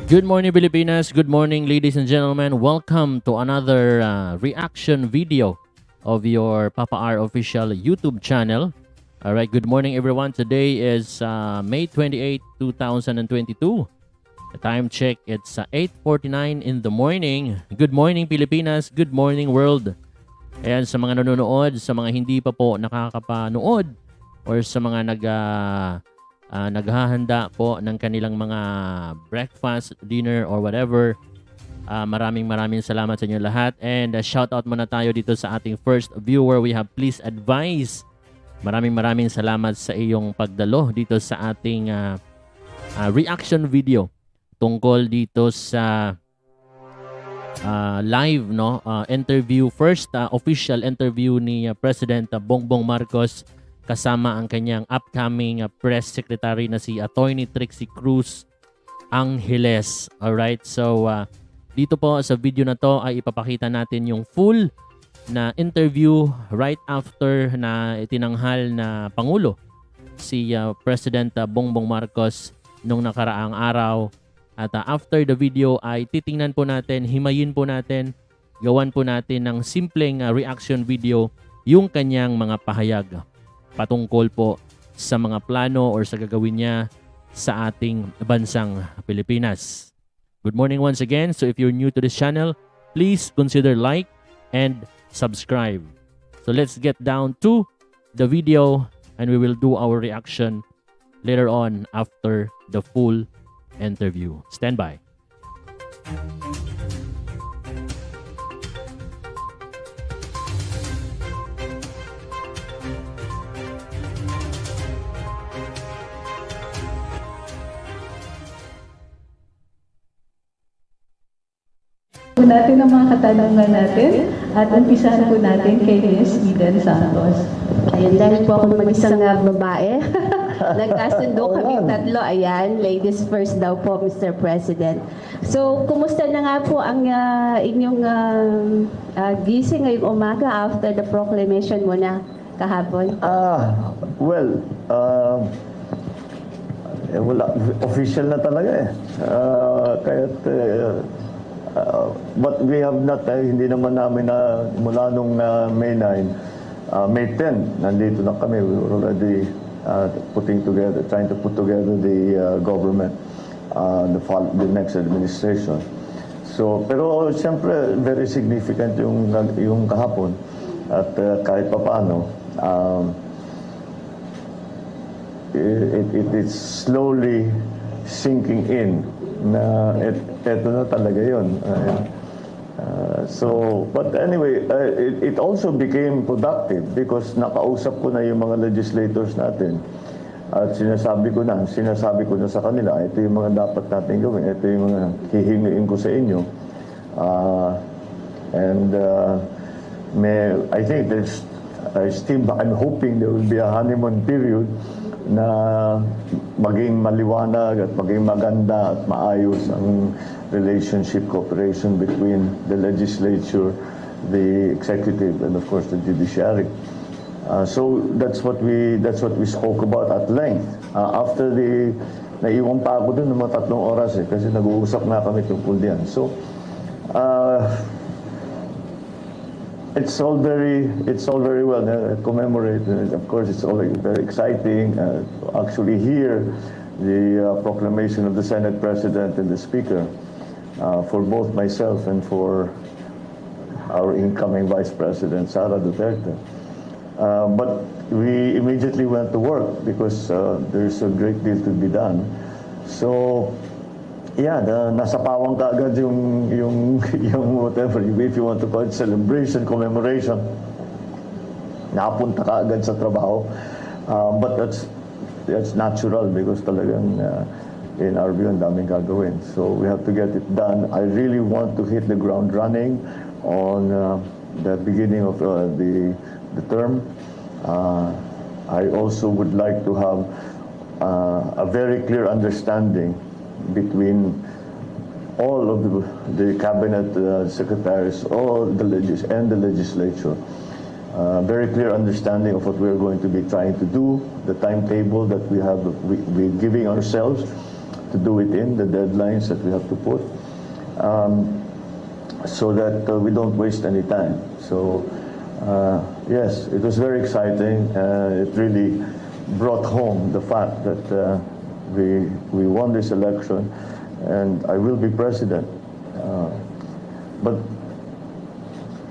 Good morning, Pilipinas. Good morning, ladies and gentlemen. Welcome to another reaction video of your Papa R official YouTube channel. All right, good morning, everyone. Today is May 28, 2022. The time check, it's 8:49 in the morning. Good morning, Pilipinas. Good morning, world. Ayan, sa mga nanonood, sa mga hindi pa po nakakapanood, or sa mga naghahanda po ng kanilang mga breakfast, dinner, or whatever. Maraming salamat sa inyo lahat. And shout out muna tayo dito sa ating first viewer. We have Please Advise. Maraming salamat sa iyong pagdalo dito sa ating reaction video tungkol dito sa live interview, first official interview ni President Bongbong Marcos kasama ang kanyang upcoming press secretary na si Atty Trixie Cruz Angeles. Alright, so dito po sa video na to ay ipapakita natin yung full na interview right after na itinanghal na Pangulo si President Bongbong Marcos nung nakaraang araw. At after the video ay titingnan po natin, himayin po natin, gawan po natin ng simpleng reaction video yung kanyang mga pahayag patungkol po sa mga plano or sa gagawin niya sa ating bansang Pilipinas. Good morning once again. So if you're new to this channel, please consider like and subscribe. So let's get down to the video and we will do our reaction later on after the full interview. Stand by. Natin ang mga katanungan natin at umpisahan po natin kay Ms. Eden Santos. Ayun, dahil po ako mag-isang babae. Nagkasundo kami tatlo. Ayan, ladies first daw po, Mr. President. So, kumusta na nga po ang inyong gising ngayong umaga after the proclamation mo na kahapon? Wala, official na talaga eh. But we have not, hindi naman namin na mula nung May 9, May 10, nandito na kami. We were already trying to put together the government, the next administration. So, pero siyempre, very significant yung kahapon. At kahit pa paano, it is slowly sinking in na eto na talaga yun. But anyway, it also became productive because nakausap ko na yung mga legislators natin at sinasabi ko na sa kanila, ito yung mga dapat natin gawin, ito yung mga hihingiin ko sa inyo. I think I'm hoping there will be a honeymoon period na maging maliwanag at maging maganda at maayos ang relationship, cooperation between the legislature, the executive, and of course the judiciary. So that's what we spoke about at length. After naiwan pa ako dun ng mga 3 oras kasi nag-uusap na kami tungkol diyan. So it's all very well commemorated. Of course, it's all very exciting to actually hear the proclamation of the Senate President and the Speaker for both myself and for our incoming Vice President, Sara Duterte. But we immediately went to work because there's a great deal to be done. So, yeah, nasa pawang kaagad yung whatever, if you want to call it celebration, commemoration, napunta kaagad sa trabaho. But that's natural because talagang in our view, ang daming gagawin. So we have to get it done. I really want to hit the ground running on the beginning of the term. I also would like to have a very clear understanding between all of the cabinet secretaries, and the legislature. Very clear understanding of what we're going to be trying to do, the timetable that we're giving ourselves, do it in, the deadlines that we have to put, so that we don't waste any time. So yes, it was very exciting. It really brought home the fact that we won this election, and I will be president. But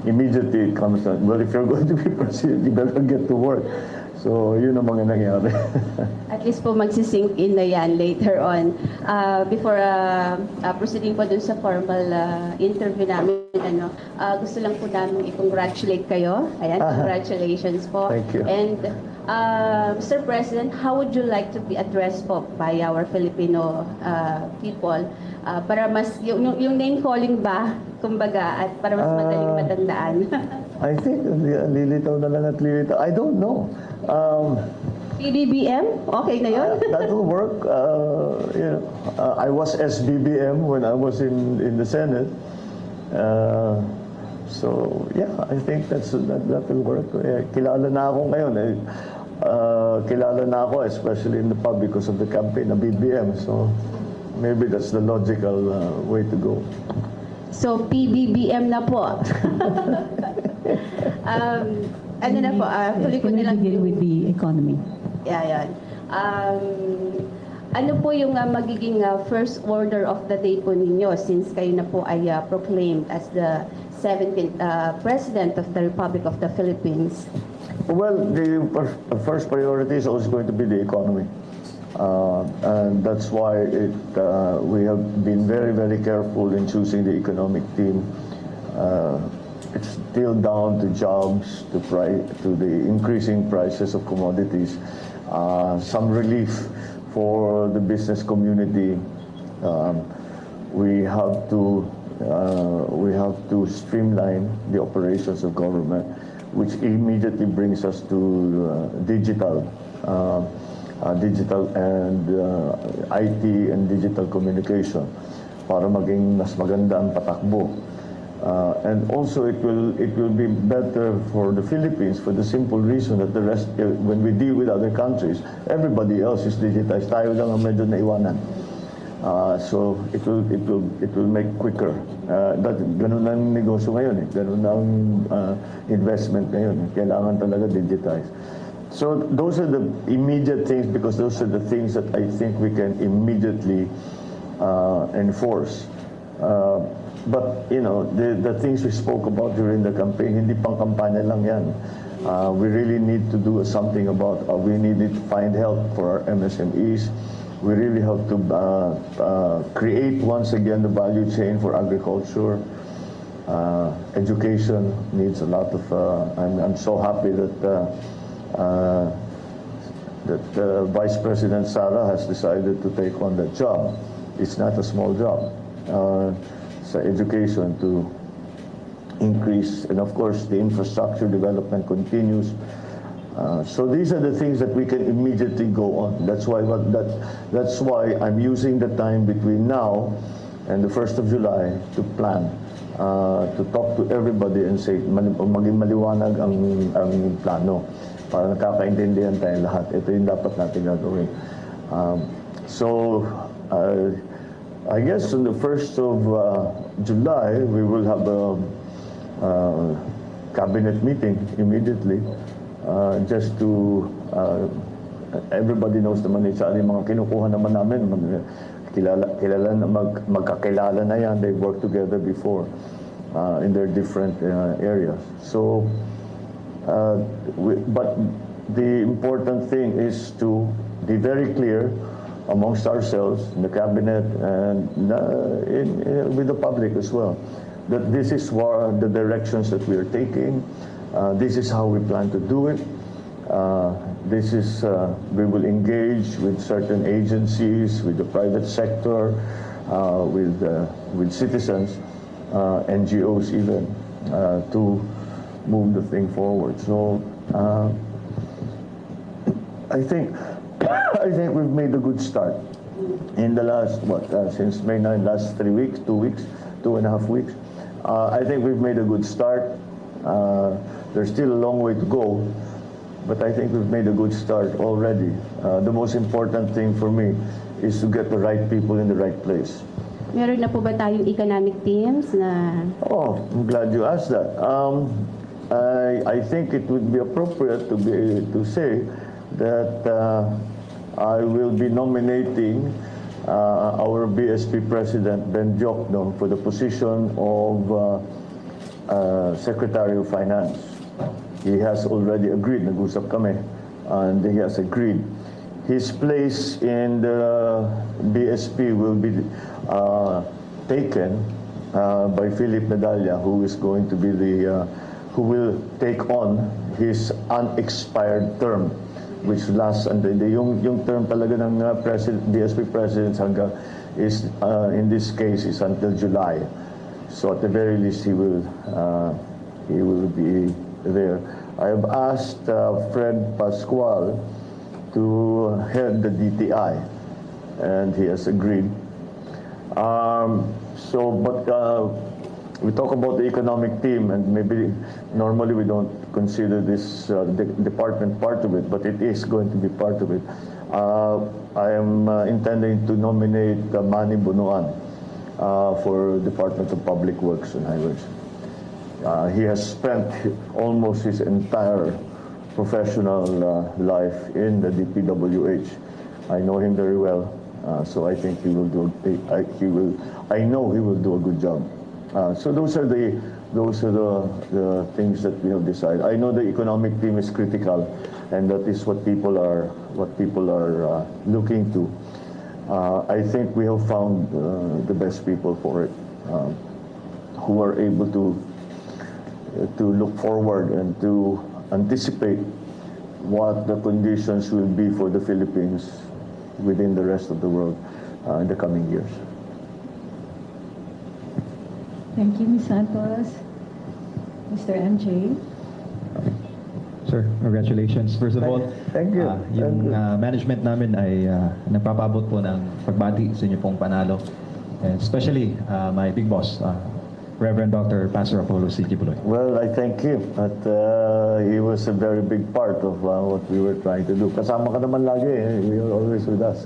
immediately it comes out, well, if you're going to be president, you better get to work. So, yun ang mga nangyari. At least po magsisink in na yan later on. Before proceeding po dun sa formal interview namin, gusto lang po namin i-congratulate kayo. Ayan, congratulations po. Thank you. And Mr. President, how would you like to be addressed po by our Filipino people? Para mas, yung name calling ba, kumbaga, at para mas madaling matandaan? I think lilitaw na lang at lilitaw. I don't know. PBBM? Okay na yun? That will work. I was SBBM when I was in the Senate. So yeah, I think that will work. Kilala na ako ngayon. Kilala na ako, especially in the pub because of the campaign na BBM. So maybe that's the logical way to go. So, PBBM na po. Ano na po, tuloy ko na lang. Begin with the economy. Yeah, yan. Ano po yung magiging first order of the day po ninyo since kayo na po ay proclaimed as the 17th President of the Republic of the Philippines? Well, the first priority is always going to be the economy. And that's why we have been very, very careful in choosing the economic team. It's still down to jobs, to the increasing prices of commodities, some relief for the business community. We have to streamline the operations of government, which immediately brings us to digital and IT and digital communication para maging mas maganda ang patakbo. And also it will be better for the Philippines for the simple reason that the rest, when we deal with other countries, everybody else is digitized. Tayo lang ang medyo naiwanan. So it will make quicker. Ganun ang negosyo ngayon eh. Ganun ang investment ngayon. Kailangan talaga digitize. So those are the immediate things because those are the things that I think we can immediately enforce. But the things we spoke about during the campaign, hindi pang kampanya lang yan. We really need to do something about. We need to find help for our MSMEs. We really have to create once again the value chain for agriculture. Education needs a lot of. I'm so happy that Vice President Sara has decided to take on that job. It's not a small job. Sa education to increase, and of course the infrastructure development continues. So these are the things that we can immediately go on. That's why I'm using the time between now and the 1st of July to plan, to talk to everybody and say maging maliwanag ang plano para nakakaintindihan tayo lahat. Ito yung dapat natin gagawin. So I guess on the 1st of July, we will have a cabinet meeting immediately just to, everybody knows naman sa mga kinukuha naman namin, magkakilala na yan, they worked together before in their different areas. So, but the important thing is to be very clear amongst ourselves, in the cabinet, and with the public as well, that this is the directions that we are taking. This is how we plan to do it. We will engage with certain agencies, with the private sector, with citizens, NGOs even, to move the thing forward. So I think we've made a good start in the last, since May 9, last 3 weeks, 2 weeks, 2.5 weeks. I think we've made a good start. There's still a long way to go, but I think we've made a good start already. The most important thing for me is to get the right people in the right place. Meron na po ba tayong economic teams na... Oh, I'm glad you asked that. I think it would be appropriate to say that I will be nominating our BSP President Ben Jokno for the position of Secretary of Finance. He has already agreed, nag-usap kami, and he has agreed. His place in the BSP will be taken by Philip Medalla, who is going to be who will take on his unexpired term, which lasts until yung term talaga ng BSP president hanggang is in this case is until July. So at the very least he will be there. I have asked Fred Pascual to head the DTI, and he has agreed. We talk about the economic team, and maybe normally we don't consider this department part of it, but it is going to be part of it. I am intending to nominate Manny Bunuan for Department of Public Works and Highways. He has spent almost his entire professional life in the DPWH. I know him very well, so I think he will do. I know he will do a good job. So those are the things that we have decided. I know the economic team is critical, and that is what people are looking to. I think we have found the best people for it, who are able to look forward and to anticipate what the conditions will be for the Philippines within the rest of the world in the coming years. Thank you, Ms. Santos. Mr. MJ. Sir, congratulations. First of all, Thank you. Yung management namin ay nagpapabot po ng pagbati sa inyo pong panalo. And especially my big boss, Reverend Dr. Pastor Apollo C. Kibuloy. Well, I thank him. At he was a very big part of what we were trying to do. Kasama ka naman lagi. You are always with us.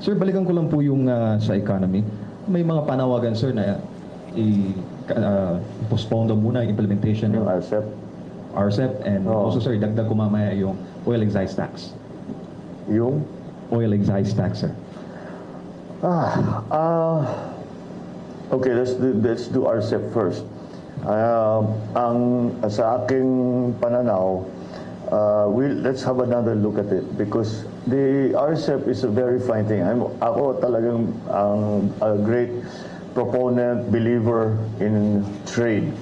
Sir, balikan ko lang po yung sa economy. May mga panawagan, sir, na i-postpone daw muna yung implementation ng Yung RCEP. RCEP, and also, sir, dagdag ko mamaya yung oil excise tax. Yung? Oil excise tax, sir. Okay, let's do RCEP first. Sa aking pananaw, let's have another look at it, because the RCEP is a very fine thing. Ako talagang a great proponent, believer in trade.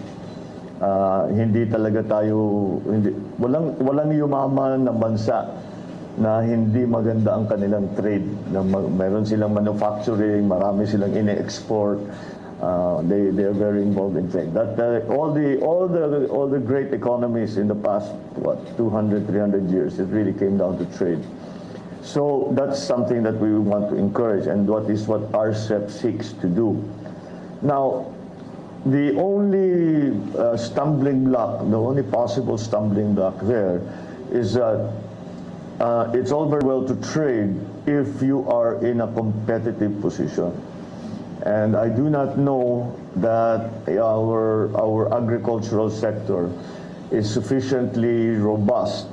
Hindi talaga tayo, walang yumaman na bansa na hindi maganda ang kanilang trade. Meron silang manufacturing, marami silang ine-export. They are very involved in trade. All the great economies in the past 200, 300 years, it really came down to trade. So that's something that we want to encourage, and what RCEP seeks to do. Now, the only stumbling block, the only possible stumbling block there is that it's all very well to trade if you are in a competitive position. And I do not know that our agricultural sector is sufficiently robust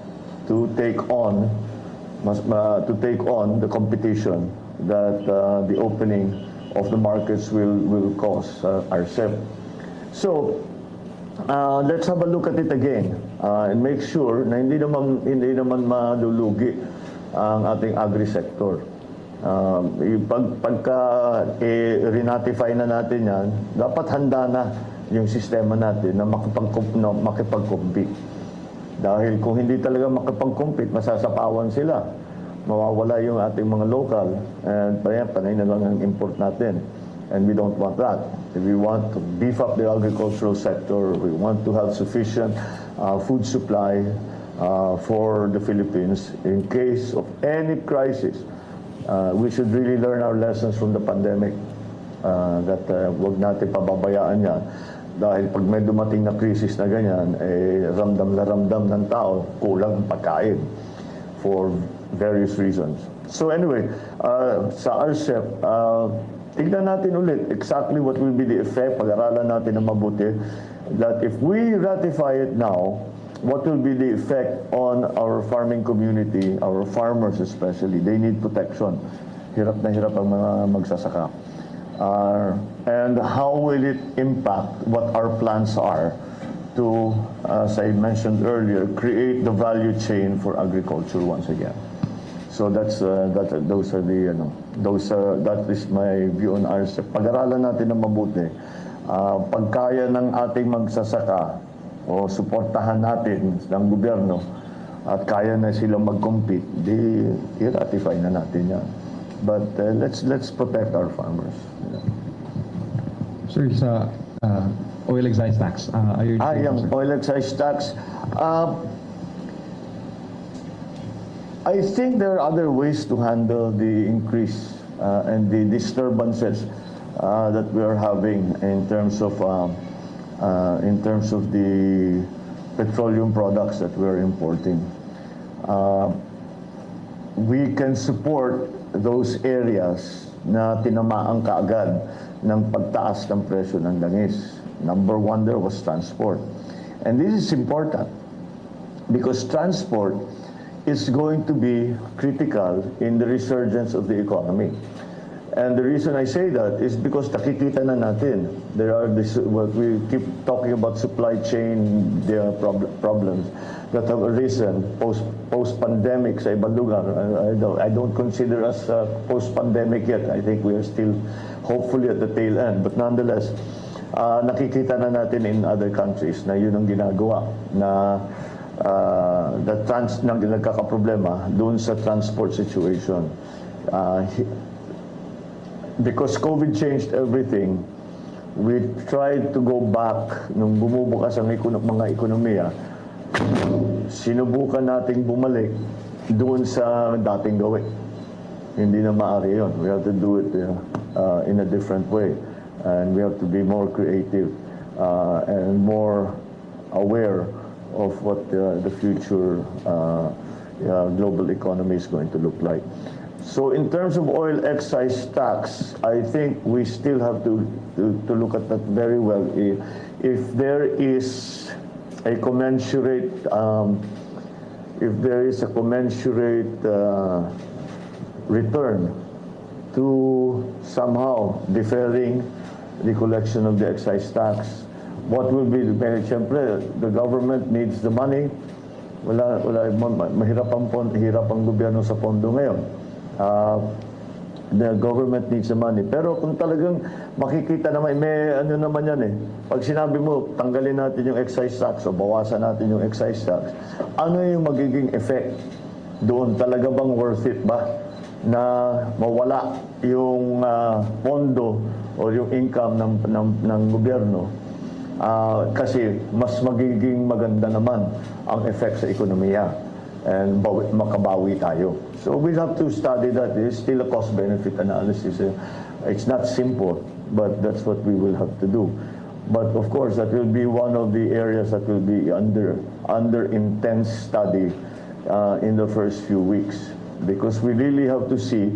to take on the competition that the opening of the markets will cause RCEP. So let's have a look at it again and make sure na hindi naman malulugi ang ating agri-sector. Pagka renotify na natin yan, dapat handa na yung sistema natin na makipag-compete. Dahil kung hindi talaga makipag-compete, masasapawan sila. Mawawala yung ating mga local, and panay na lang ang import natin. And we don't want that. If we want to beef up the agricultural sector, we want to have sufficient food supply for the Philippines in case of any crisis. We should really learn our lessons from the pandemic, that wag natin pababayaan yan. Dahil pag may dumating na krisis na ganyan, ramdam na ramdam ng tao, kulang pagkain. for various reasons. So anyway, sa RCEP, tignan natin ulit exactly what will be the effect, pag-aralan natin na mabuti, that if we ratify it now, what will be the effect on our farming community, our farmers especially. They need protection. Hirap na hirap ang mga magsasaka. And how will it impact what our plans are to, as I mentioned earlier, create the value chain for agriculture once again. So that is my view on RCEP. Pag-aralan natin na mabuti. Pagkaya ng ating magsasaka o suportahan natin ng gobyerno at kaya na silang mag-compete, di i-ratify na natin yan. But let's protect our farmers. Sir, sa oil excise tax, yung oil excise tax, I think there are other ways to handle the increase and the disturbances that we are having in terms of the petroleum products that we are importing. We can support those areas na tinamaan kaagad ng pagtaas ng presyo ng langis. Number one there was transport. And this is important because transport is going to be critical in the resurgence of the economy. And the reason I say that is because nakikita na natin, there are what we keep talking about supply chain problems that have arisen post-pandemic sa ibang lugar. I don't consider us post-pandemic yet. I think we are still hopefully at the tail end. But nonetheless, nakikita na natin in other countries na yun ang ginagawa na nagkakaproblema doon sa transport situation. Because COVID changed everything, we tried to go back nung bumubukas ang mga ekonomiya. Sinubukan nating bumalik doon sa dating gawin. Hindi na maaari yun. We have to do it in a different way. And we have to be more creative and more aware of what the future global economy is going to look like. So in terms of oil excise tax, I think we still have to look at that very well. If there is a commensurate, return to somehow deferring the collection of the excise tax, what will be siyempre, the government needs the money. Mahirap ang gobyerno sa pondo ngayon. The government needs the money. Pero kung talagang makikita naman, may ano naman yan eh. Pag sinabi mo, tanggalin natin yung excise tax o bawasan natin yung excise tax, ano yung magiging effect doon? Talaga bang worth it ba na mawala yung pondo o yung income ng gobyerno? Kasi mas magiging maganda naman ang effect sa ekonomiya and makabawi tayo. So we'll have to study that. It's still a cost-benefit analysis. It's not simple, but that's what we will have to do. But of course, that will be one of the areas that will be under intense study in the first few weeks, because we really have to see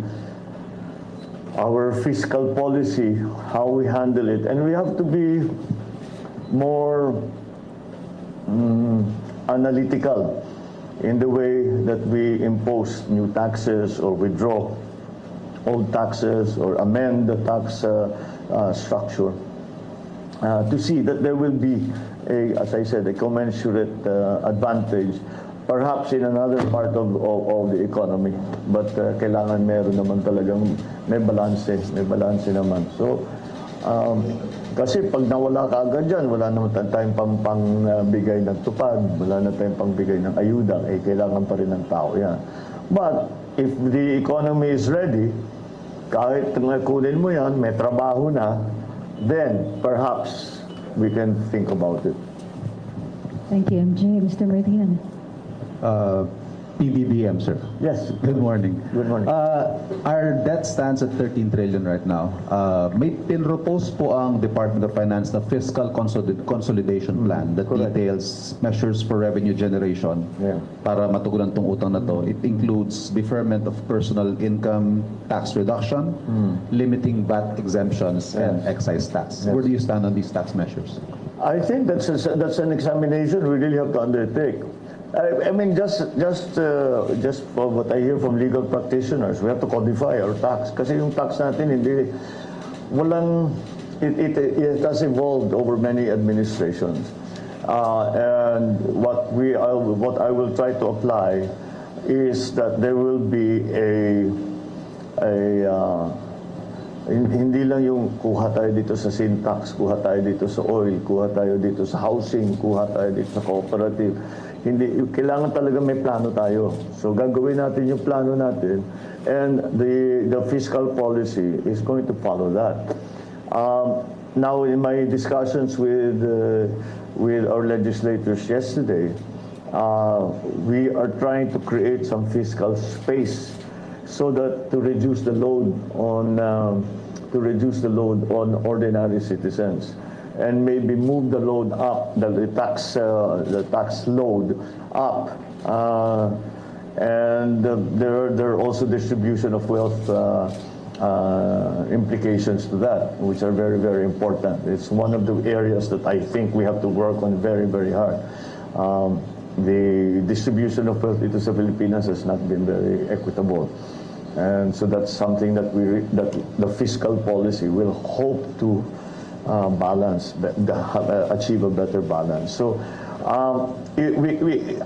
our fiscal policy, how we handle it, and we have to be more analytical in the way that we impose new taxes or withdraw old taxes or amend the tax structure to see that there will be, as I said, a commensurate advantage perhaps in another part of the economy. But kailangan meron naman talagang may balance naman. So kasi pag nawala ka agad dyan, wala naman tayong pangbigay ng tupad, wala na tayong pangbigay ng ayuda, kailangan pa rin ng tao yan. But if the economy is ready, kahit kunin mo yan, may trabaho na, then perhaps we can think about it. Thank you, MJ. Mr. Ferdinand. PBBM, sir. Yes. Good morning. Good morning. Our debt stands at 13 trillion right now. May pinropose po ang Department of Finance na fiscal consolidation plan that Correct. details measures for revenue generation para matugunan tong utang na to. It includes deferment of personal income tax reduction, limiting VAT exemptions, and excise tax. Where do you stand on these tax measures? I think that's an examination we really have to undertake. I mean, just for what I hear from legal practitioners, we have to codify our tax. Kasi yung tax natin, it has evolved over many administrations. And what I will try to apply is that there will be hindi lang yung kuha tayo dito sa sin tax, kuha tayo dito sa oil, kuha tayo dito sa housing, kuha tayo dito sa cooperative. Hindi, kailangan talaga may plano tayo. So gagawin natin yung plano natin, and the fiscal policy is going to follow that. Now, in my discussions with our legislators yesterday, we are trying to create some fiscal space so that to reduce the load on ordinary citizens, and maybe move the load up, the tax load up, and there are also distribution of wealth implications to that, which are very, very important. It's one of the areas that I think we have to work on very, very hard. The distribution of wealth into the Philippines has not been very equitable. And so that's something that the fiscal policy will hope to balance, achieve a better balance. So we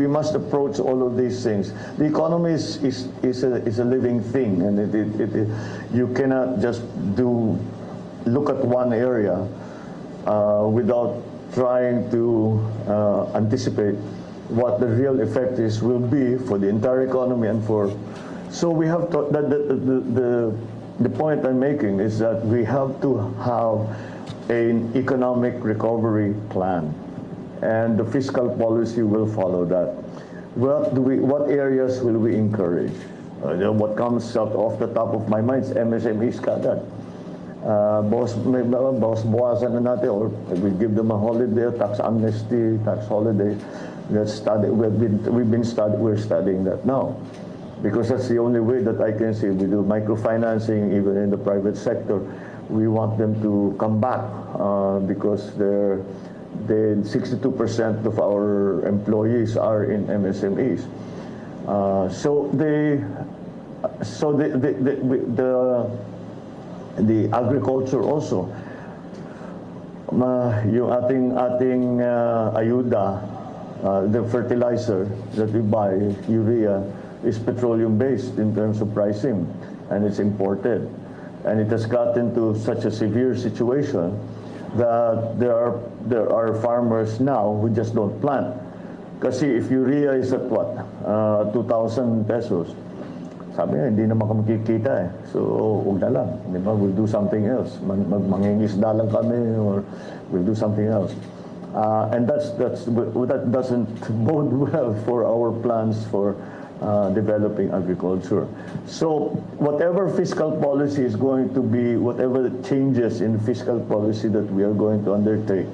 must approach all of these things. The economy is a living thing, and you cannot just look at one area without trying to anticipate what the real effect will be for the entire economy and so we have to, the point I'm making is that we have to have an economic recovery plan, and the fiscal policy will follow that. What areas will we encourage? What comes out off the top of my mind is MSMEs kagad. Bawasan na natin, or we give them a holiday, tax amnesty, tax holiday. We're studying that now, because that's the only way that I can see. We do microfinancing even in the private sector. We want them to come back because 62% of our employees are in MSMEs. The agriculture also, yung ating ayuda, the fertilizer that we buy, urea, is petroleum-based in terms of pricing, and it's imported. And it has gotten to such a severe situation that there are farmers now who just don't plant. Kasi if urea is at what? 2,000 pesos. Sabi niya, hindi naman kami kikita eh. So, huwag na lang. Di ba? We'll do something else. Mangingisda lang kami, or we'll do something else. And that doesn't bode well for our plans for developing agriculture. So whatever fiscal policy is going to be, whatever changes in fiscal policy that we are going to undertake,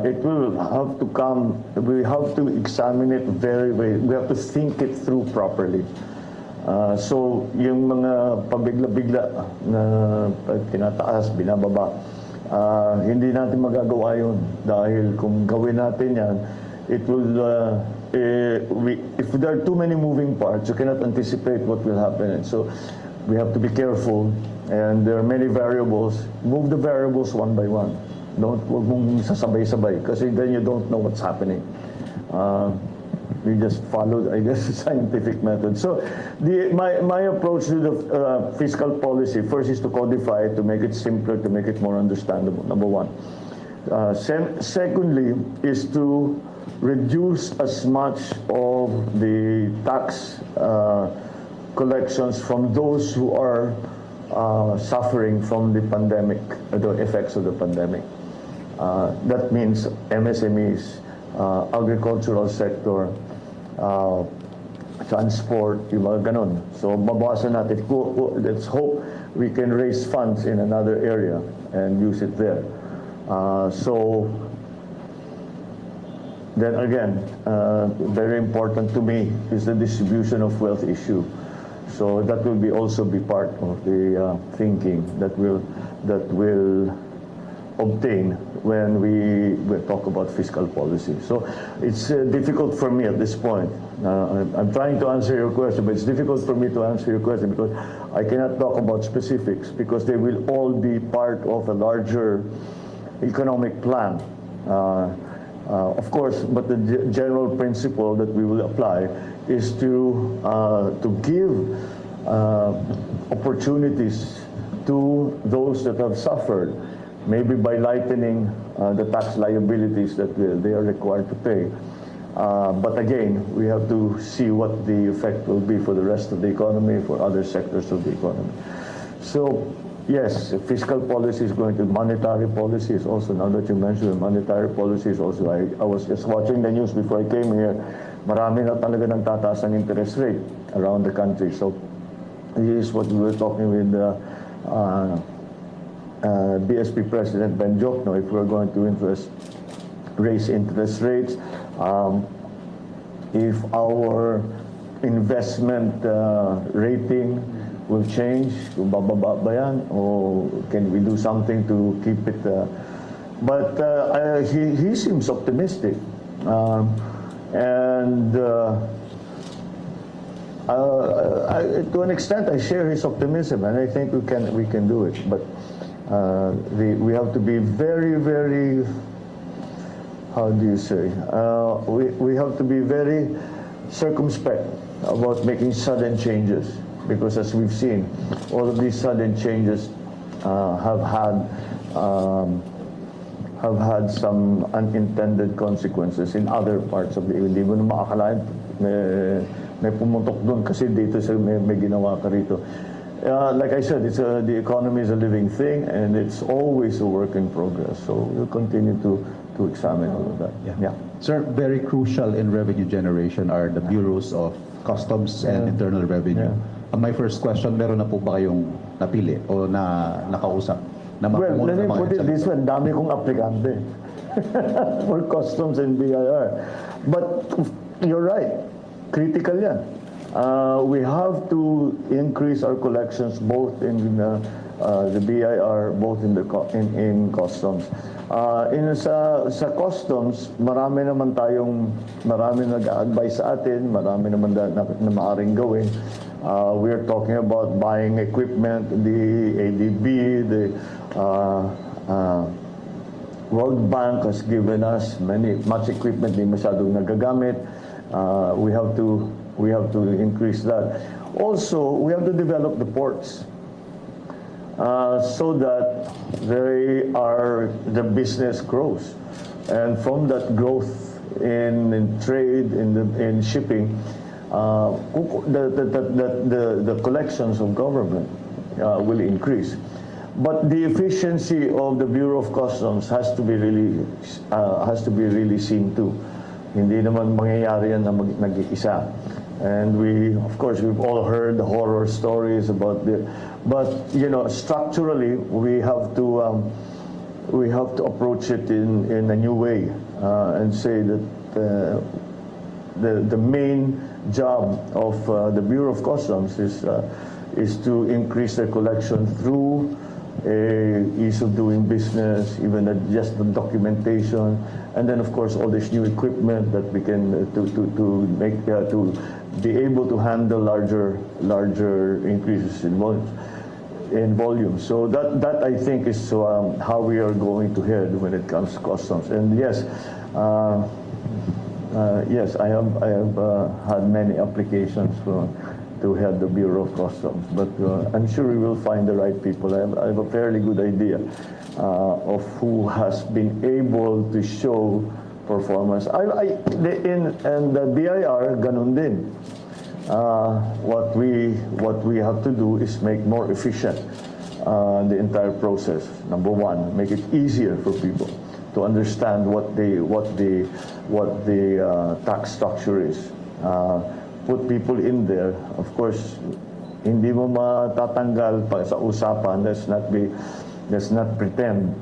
it will have to come, we have to examine it we have to think it through properly. So yung mga pabigla-bigla na tinataas, binababa, hindi natin magagawa yun, dahil kung gawin natin yan, it will if there are too many moving parts, you cannot anticipate what will happen. And so we have to be careful, and there are many variables. Move the variables one by one. Huwag mong sasabay-sabay, kasi then you don't know what's happening. We just follow, I guess, the scientific method. So my approach to the fiscal policy, first, is to codify it, to make it simpler, to make it more understandable, number one. Secondly, is to reduce as much of the tax collections from those who are suffering from the pandemic, the effects of the pandemic. That means MSMEs, agricultural sector, transport, yung mga ganun. So mabawasan natin. Let's hope we can raise funds in another area and use it there. So then again, very important to me is the distribution of wealth issue. So that will also be part of the thinking that will obtain when we talk about fiscal policy. So it's difficult for me at this point. I'm trying to answer your question, but it's difficult for me to answer your question because I cannot talk about specifics because they will all be part of a larger economic plan. Of course, but the general principle that we will apply is to give opportunities to those that have suffered, maybe by lightening the tax liabilities that they are required to pay. But again, we have to see what the effect will be for the rest of the economy, for other sectors of the economy. So yes, fiscal policy is going to, monetary policy is also, now that you mentioned monetary policy is also, I was just watching the news before I came here, marami na talaga ng tataas ang interest rate around the country. So this is what we were talking with BSP President Ben Jokno, if we're going to raise interest rates, if our investment rating will change, kung bababa ba yan, or can we do something to keep it? But he seems optimistic, and to an extent, I share his optimism, and I think we can do it. But we have to be very, very, how do you say? We have to be very circumspect about making sudden changes, because as we've seen, all of these sudden changes have had some unintended consequences in other parts of the, hindi mo na makakalain, may pumuntok doon kasi dito may ginawa ka rito. Like I said, the economy is a living thing, and it's always a work in progress. So we'll continue to examine all of that. Yeah. Sir, very crucial in revenue generation are the bureaus of customs and internal revenue. My first question, meron na po ba kayong napili o nakausap? Well, let me put it this way, dami kong aplikante for customs and BIR. But you're right, critical yan. We have to increase our collections both in the BIR, both in customs. Sa customs, marami nag-advise sa atin, marami naman na maaring gawin. We are talking about buying equipment, the ADB, the World Bank has given us much equipment, di masyadong nagagamit. We have to increase that. Also, we have to develop the ports so that the business grows, and from that growth in trade, in shipping, the collections of government will increase. But the efficiency of the Bureau of Customs has to be really really seen too. Hindi naman mangyayari yan na nag-iisa. And of course, we've all heard the horror stories about but structurally, we have to approach it in a new way and say that the main job of the Bureau of Customs is to increase their collection through ease of doing business, even just the documentation, and then of course all this new equipment that we can to be able to handle larger increases in volume. So that I think is how we are going to head when it comes to customs. And yes, I have had many applications to head the Bureau of Customs, but I'm sure we will find the right people. I have a fairly good idea of who has been able to show performance. And the BIR, ganun din. What we have to do is make more efficient the entire process. Number one, make it easier for people. to understand what the tax structure is. Put people in there. Of course, hindi mo matatanggal pa sa usapan. Let's not pretend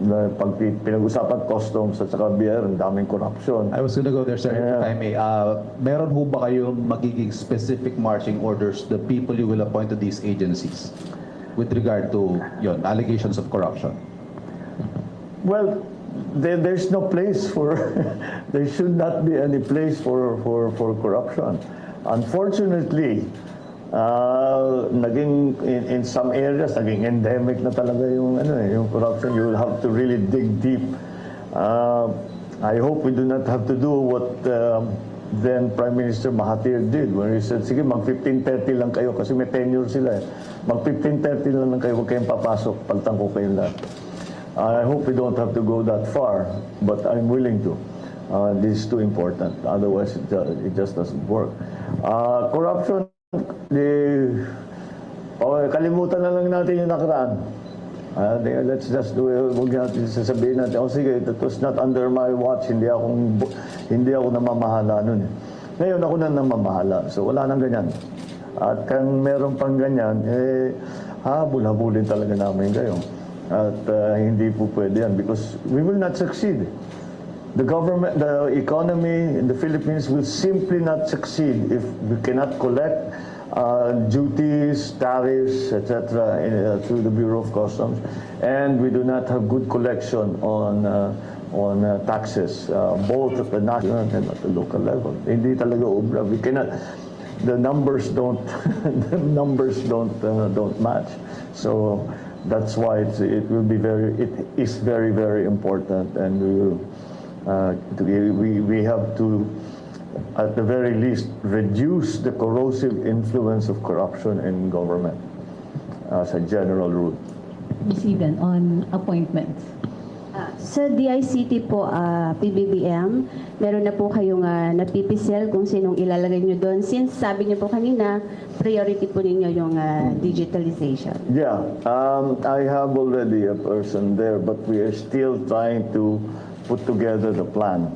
na pag pinag-usapan customs at saka BIR, ang daming corruption. I was gonna go there, sir, if I may. Meron ho ba kayong magiging specific marching orders to the people you will appoint to these agencies with regard to allegations of corruption? Well, there's no place for, there should not be any place for corruption. Unfortunately, naging in some areas naging endemic na talaga yung corruption. You will have to really dig deep. I hope we do not have to do what then Prime Minister Mahathir did when he said, sige, mag 15:30 lang kayo kasi may tenure sila. Mag 15:30 lang kayo, huwag kayong papasok, palitan ko kayo lahat. I hope we don't have to go that far, but I'm willing to. This is too important. Otherwise, it just doesn't work. Corruption, kalimutan na lang natin yung nakaraan. Let's just do it. Huwag natin sasabihin natin, sige, that was not under my watch. Hindi ako namamahala nun. Ngayon ako na namamahala. So wala nang ganyan. At kung meron pang ganyan, habul-habulin talaga namin kayo. At hindi po pwede yan because we will not succeed. The government, the economy in the Philippines will simply not succeed if we cannot collect duties, tariffs, etc. Through the Bureau of Customs, and we do not have good collection on taxes, both at the national and at the local level. Hindi talaga obra. We cannot. The numbers don't. The numbers don't match. So that's why it is very, very important, and we have to, at the very least, reduce the corrosive influence of corruption in government as a general rule. Ms. Eden, on appointments. Sa DICT po, PBBM, meron na po kayong napipisel kung sinong ilalagay nyo doon. Since sabi niyo po kanina, priority po ninyo yung digitalization. Yeah, I have already a person there, but we are still trying to put together the plan.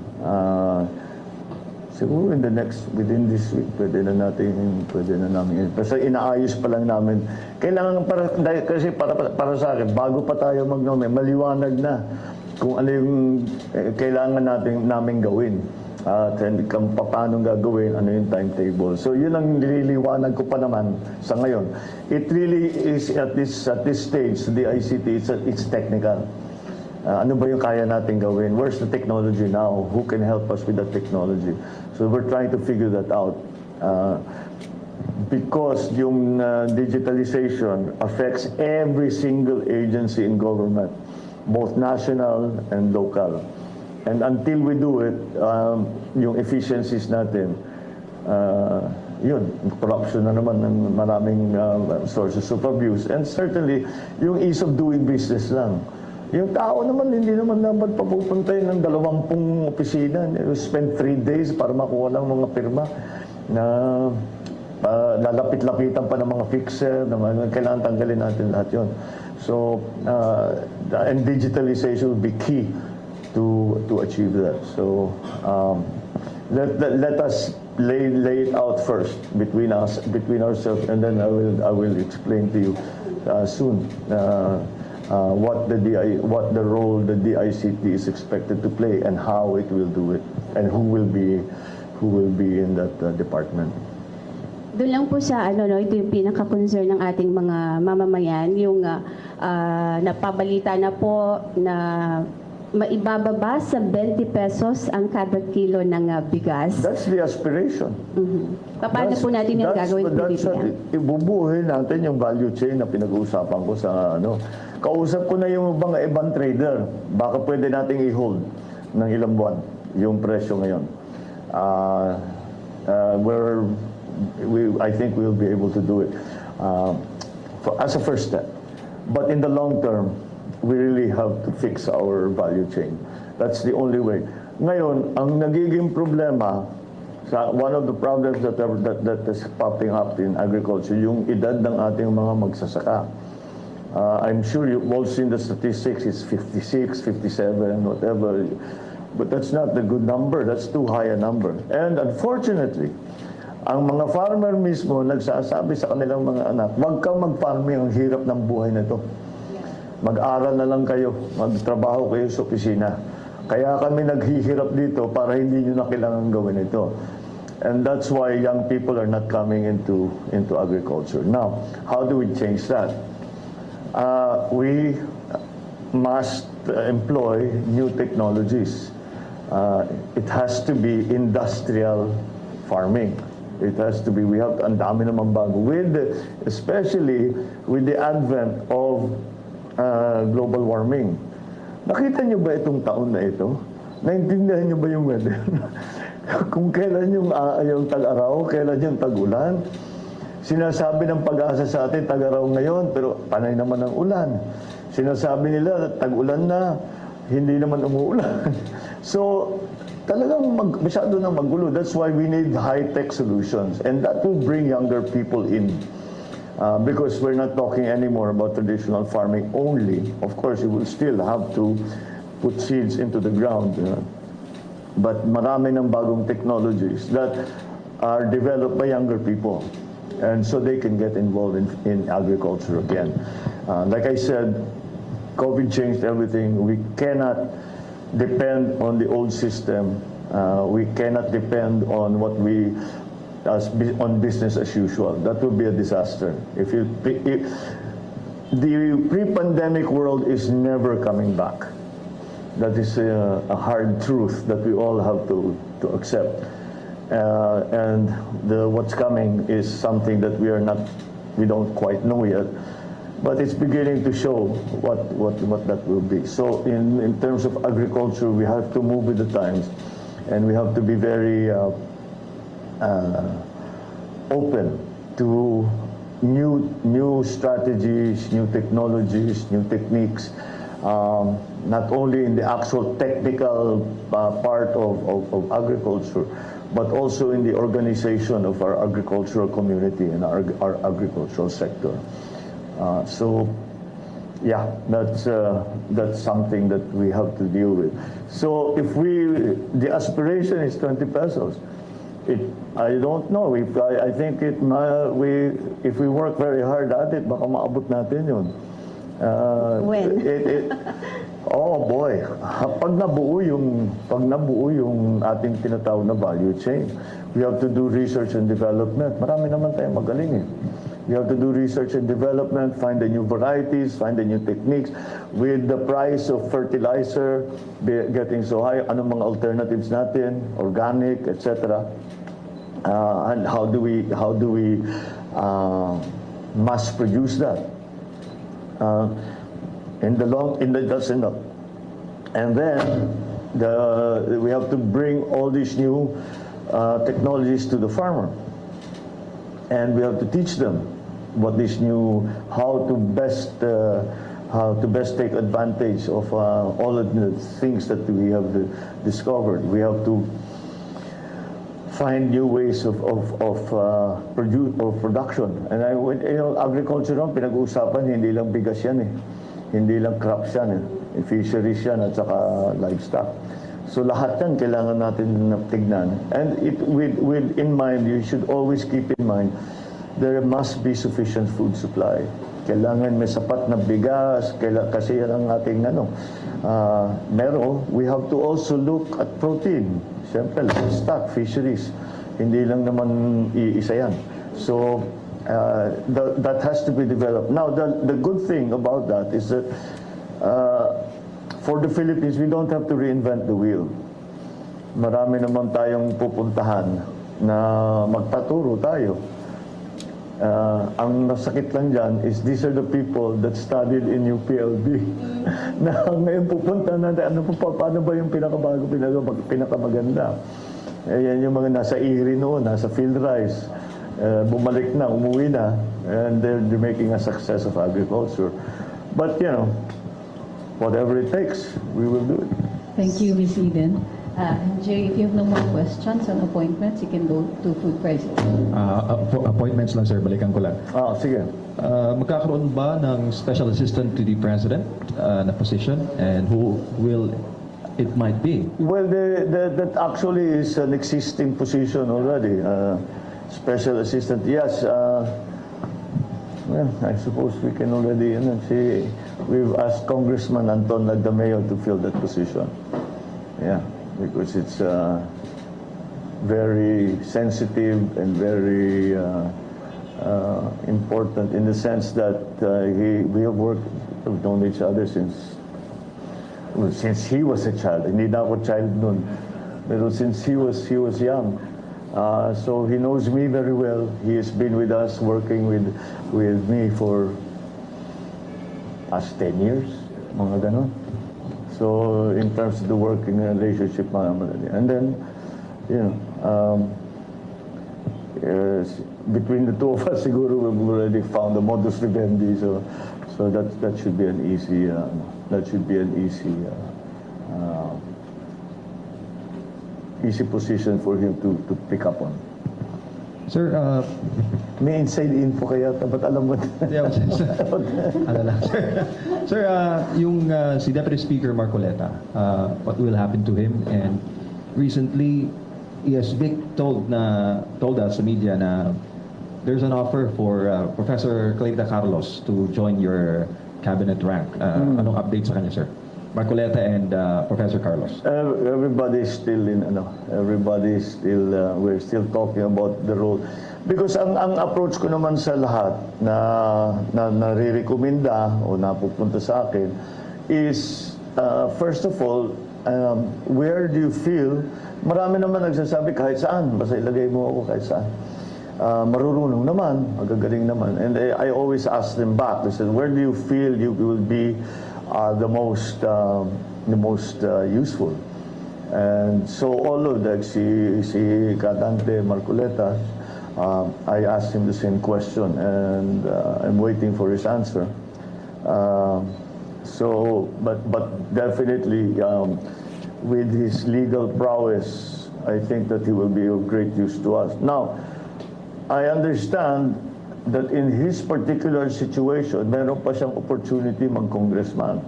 Siguro within this week, pwede na namin. Kasi inaayos pa lang namin. Kailangan kasi para sa akin, bago pa tayo mag-nominate, maliwanag na kung ano yung kailangan namin gawin. At kung paano gagawin, ano yung timetable. So yun ang nililiwanag ko pa naman sa ngayon. It really is at this stage, the ICT, it's technical. Ano ba yung kaya natin gawin? Where's the technology now? Who can help us with the technology? So we're trying to figure that out. Because yung digitalization affects every single agency in government, both national and local. And until we do it, yung efficiencies natin, yun, corruption na naman ng maraming sources of abuse. And certainly, yung ease of doing business lang. Yung tao naman, hindi naman dapat papupuntay ng 20 opisina. You spend 3 days para makuha lang mga pirma na lalapit-lapitan pa ng mga fixer, na kailangan tanggalin natin lahat yun. So, and digitalization will be key to achieve that. So, let us lay it out first between ourselves, and then I will explain to you soon. What the role the DICT is expected to play and how it will do it, and who will be in that department. Doon lang po sa ito yung pinaka-concern ng ating mga mamamayan, yung napabalita na po na maibababa sa 20 pesos ang kada kilo ng bigas. That's the aspiration. Paano po natin yung gagawin po dito? Ibubuhin natin yung value chain na pinag-uusapan ko sa Kausap ko na yung ibang trader. Baka pwede nating i-hold ng ilang buwan yung presyo ngayon. I think we'll be able to do it as a first step. But in the long term, we really have to fix our value chain. That's the only way. Ngayon, ang nagiging problema, one of the problems that is popping up in agriculture, yung edad ng ating mga magsasaka. I'm sure you've all seen the statistics. It's 56, 57, whatever. But that's not the good number. That's too high a number. And unfortunately, ang mga farmer mismo nagsasabi sa kanilang mga anak, huwag kang mag-farming, ang hirap ng buhay na ito. Mag-aral na lang kayo, magtrabaho kayo sa opisina. Kaya kami naghihirap dito para hindi nyo na kailangan gawin ito. And that's why young people are not coming into agriculture. Now, how do we change that? We must employ new technologies. It has to be industrial farming. It has to be, ang dami naman bago. Especially with the advent of global warming. Nakita niyo ba itong taon na ito? Naintindihan niyo ba yung weather? Kung kailan yung tag-araw, kailan yung tag-ulan. Sinasabi ng pag-asa sa atin, tag-araw ngayon, pero panay naman ang ulan. Sinasabi nila, tag-ulan na, hindi naman umuulan. So, talagang masyado nang magulo. That's why we need high-tech solutions. And that will bring younger people in. Because we're not talking anymore about traditional farming only. Of course, you will still have to put seeds into the ground. But marami ng bagong technologies that are developed by younger people. And so they can get involved in agriculture again. Like I said, COVID changed everything. We cannot depend on the old system. We cannot depend on on business as usual. That would be a disaster. If the pre-pandemic world is never coming back. That is a hard truth that we all have to accept. And what's coming is something that we don't quite know yet, but it's beginning to show what that will be. So in terms of agriculture, we have to move with the times, and we have to be very open to new strategies, new technologies, new techniques. Not only in the actual technical part of agriculture, but also in the organization of our agricultural community and our agricultural sector. So, yeah, that's something that we have to deal with. So, the aspiration is 20 pesos. I don't know. I think if we work very hard at it, baka maabot natin yun. When? Oh boy, pag nabuo yung ating tinatawag na value chain, we have to do research and development. Marami naman tayong magaling eh. We have to do research and development, find the new varieties, find the new techniques. With the price of fertilizer getting so high, anong mga alternatives natin, organic, etc. And how do we mass produce that? That's enough. And then we have to bring all these new technologies to the farmer, and we have to teach them how to best take advantage of all of the things that we have discovered. We have to find new ways of production. And agriculture pinag-uusapan, hindi lang bigas yan eh. Hindi lang crops yan eh. Fisheries yan at saka livestock. So lahat yan kailangan natin tignan. And in mind, you should always keep in mind, there must be sufficient food supply. Kailangan may sapat na bigas, kasi yan ang ating we have to also look at protein. Siyempre, livestock, fisheries. Hindi lang naman iisa yan. So, that has to be developed. Now, the good thing about that is that for the Philippines, we don't have to reinvent the wheel. Marami naman tayong pupuntahan na magpaturo tayo. Ang nasakit lang dyan is these are the people that studied in UPLB. Na ngayon pupunta natin, paano ba yung pinakabago, pinakamaganda? Yan yung mga nasa IRI noon, nasa field rice. Bumalik na, umuwi na, and they're making a success of agriculture. But, whatever it takes, we will do it. Thank you, Ms. Eden. And Jerry, if you have no more questions on appointments, you can go to food prices. Appointments lang, sir. Balikan ko lang. Sige. Magkakaroon ba ng special assistant to the president na position, and who will it might be? Well, that actually is an existing position already. Special assistant, yes. Well, I suppose we can already, we've asked Congressman Anton Lagdameo to fill that position. Yeah, because it's very sensitive and very important in the sense that we have we've known each other since he was a child. Hindi na ako child noon, pero since he was young. So he knows me very well. He has been with us, working with me for past 10 years, mga ganon. So in terms of the working relationship, and then, between the two of us, siguro we've already found the modus vivendi. So that should be an easy easy position for him to pick up on. Sir, May inside info kaya, ba't alam mo? ano lang, sir. Sir, yung si Deputy Speaker Marcoleta, what will happen to him? And recently, Vic told us sa media na there's an offer for Professor Cleita Carlos to join your cabinet rank. Anong update sa kanya, sir? Marcoleta and Professor Carlos. Everybody's still we're still talking about the role. Because ang approach ko naman sa lahat na nare-recommenda o napupunta sa akin is, first of all, where do you feel, marami naman nagsasabi kahit saan, basta ilagay mo ako kahit saan. Marurunong naman, magagaling naman. And I always ask them back, I said, where do you feel you will be the most useful? And so all of that, si Kadante Marcoleta, I asked him the same question, and I'm waiting for his answer. But definitely, with his legal prowess, I think that he will be of great use to us. Now, I understand that in his particular situation, meron pa siyang opportunity mag-congressman.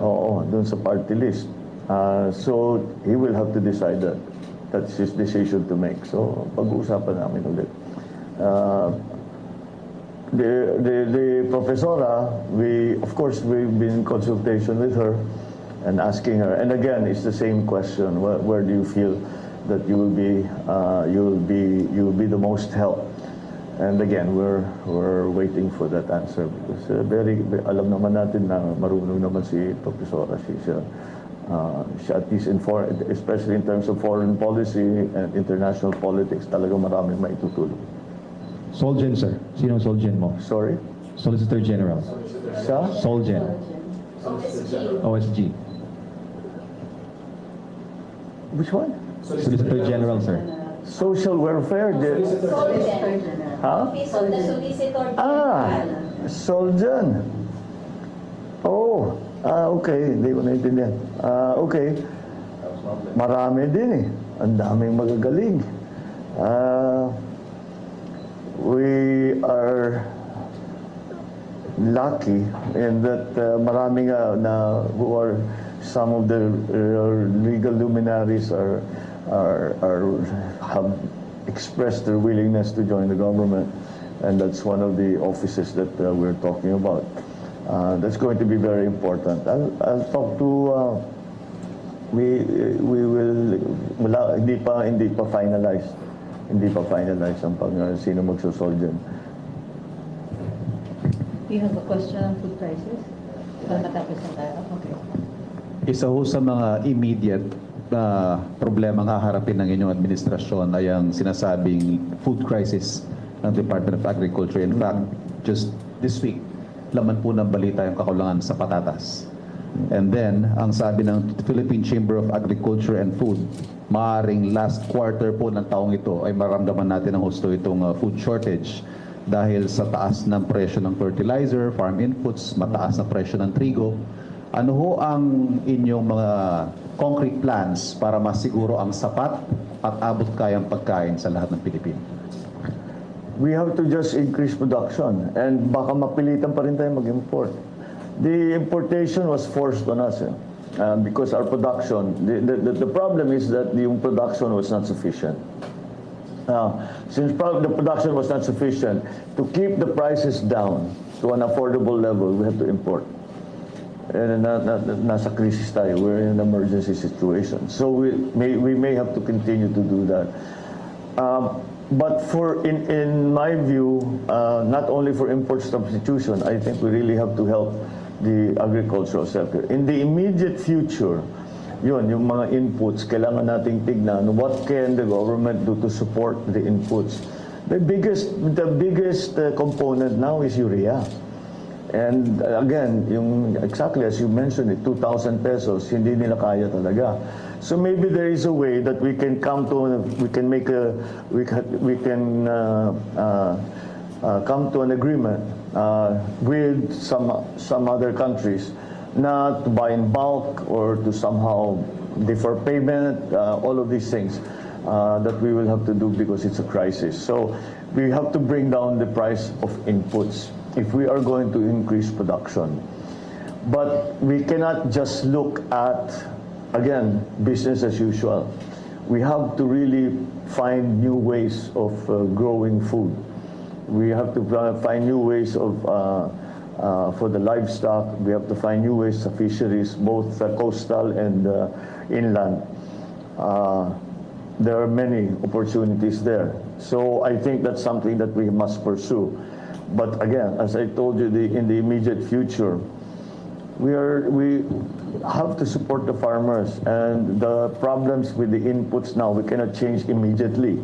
Oo, dun sa party list. So, he will have to decide that. That's his decision to make. So, pag-uusapan namin ulit. The professora, we've been in consultation with her and asking her. And again, it's the same question. Where do you feel that you will be the most help? And again, we're waiting for that answer because alam naman natin na marunong naman si professora. Siya at least especially in terms of foreign policy and international politics, talaga maraming maitutulong. Solgen, sir. Sino ang Solgen mo? Sorry? Solicitor General. Sa? Solgen. OSG. Which one? Solicitor General, sir. Social welfare. Office of the Solicitor General. Solgen. Oh, okay. Hindi ko naintindihan. Okay. Marami din eh. Ang daming magagaling. We are lucky in that marami nga na who are some of the legal luminaries have expressed their willingness to join the government, and that's one of the offices that we're talking about. That's going to be very important. I'll talk to. We will. Hindi pa finalized. Hindi pa finalized ang sino magsusol dyan. Do you have a question on food prices? Matapos na tayo. Okay. Isa ho sa mga immediate problema nga harapin ng inyong administrasyon ay ang sinasabing food crisis ng Department of Agriculture. In fact, just this week, laman po ng balita yung kakulangan sa patatas. And then, ang sabi ng Philippine Chamber of Agriculture and Food, maaring last quarter po ng taong ito ay maramdaman natin ang husto itong food shortage dahil sa taas ng presyo ng fertilizer, farm inputs, mataas na presyo ng trigo. Ano ho ang inyong mga concrete plans para masiguro ang sapat at abot kayang pagkain sa lahat ng Pilipino? We have to just increase production and baka mapilitan pa rin tayo mag-import. The importation was forced on us because our production, the problem is that the production was not sufficient. Since the production was not sufficient, to keep the prices down to an affordable level, we have to import. And nasa crisis tayo, we're in an emergency situation. So we may have to continue to do that. But in my view, not only for import substitution, I think we really have to help the agricultural sector. In the immediate future, yung mga inputs, kailangan nating tignan what can the government do to support the inputs. The biggest component now is urea. And again, exactly as you mentioned, 2,000 pesos, hindi nila kaya talaga. So maybe there is a way that we can come to an agreement with some other countries, not to buy in bulk or to somehow defer payment, all of these things that we will have to do because it's a crisis. So we have to bring down the price of inputs if we are going to increase production. But we cannot just look at, again, business as usual. We have to really find new ways of growing food. We have to find new ways of for the livestock. We have to find new ways of fisheries, both coastal and inland. There are many opportunities there. So I think that's something that we must pursue. But again, as I told you, in the immediate future, we have to support the farmers, and the problems with the inputs now we cannot change immediately.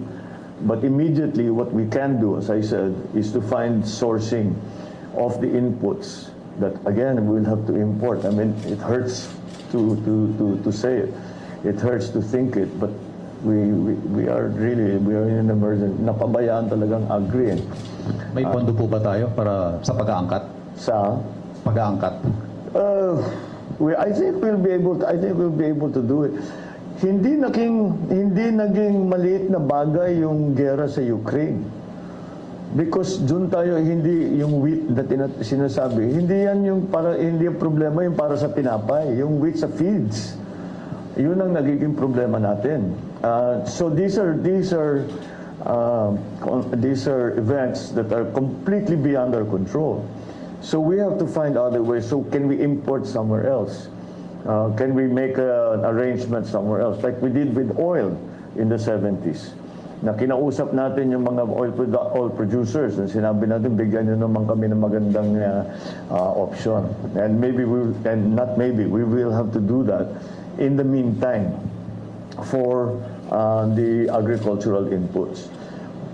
But immediately, what we can do, as I said, is to find sourcing of the inputs that again we'll have to import. I mean, it hurts to say it. It hurts to think it, but we are in an emergency. Napabayaan talagang agri. May pondo po ba tayo para sa pag-aangkat? Sa pag-aangkat? I think we'll be able to do it. Hindi naging maliit na bagay yung gera sa Ukraine. Because doon tayo hindi yung wheat na sinasabi, hindi yung problema yung para sa tinapay, yung wheat sa fields. Yun ang nagiging problema natin. So these are events that are completely beyond our control. So we have to find other ways. So can we import somewhere else? Can we make an arrangement somewhere else? Like we did with oil in the 70s. Na kinausap natin yung mga oil producers. And sinabi natin, bigyan nyo naman kami ng magandang option. And we will have to do that in the meantime for the agricultural inputs.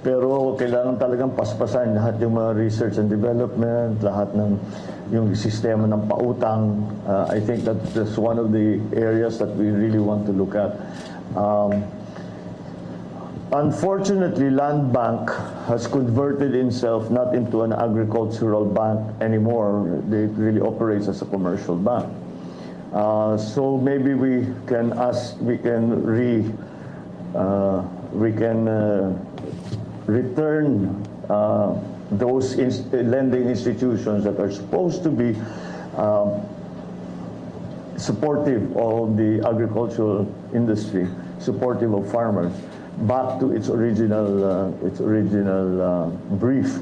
Pero kailangan talagang paspasan lahat yung mga research and development, lahat ng yung sistema ng pautang. I think that's one of the areas that we really want to look at. Unfortunately, Land Bank has converted itself not into an agricultural bank anymore. It really operates as a commercial bank. So maybe we can return those lending institutions that are supposed to be supportive of the agricultural industry, supportive of farmers, back to its original brief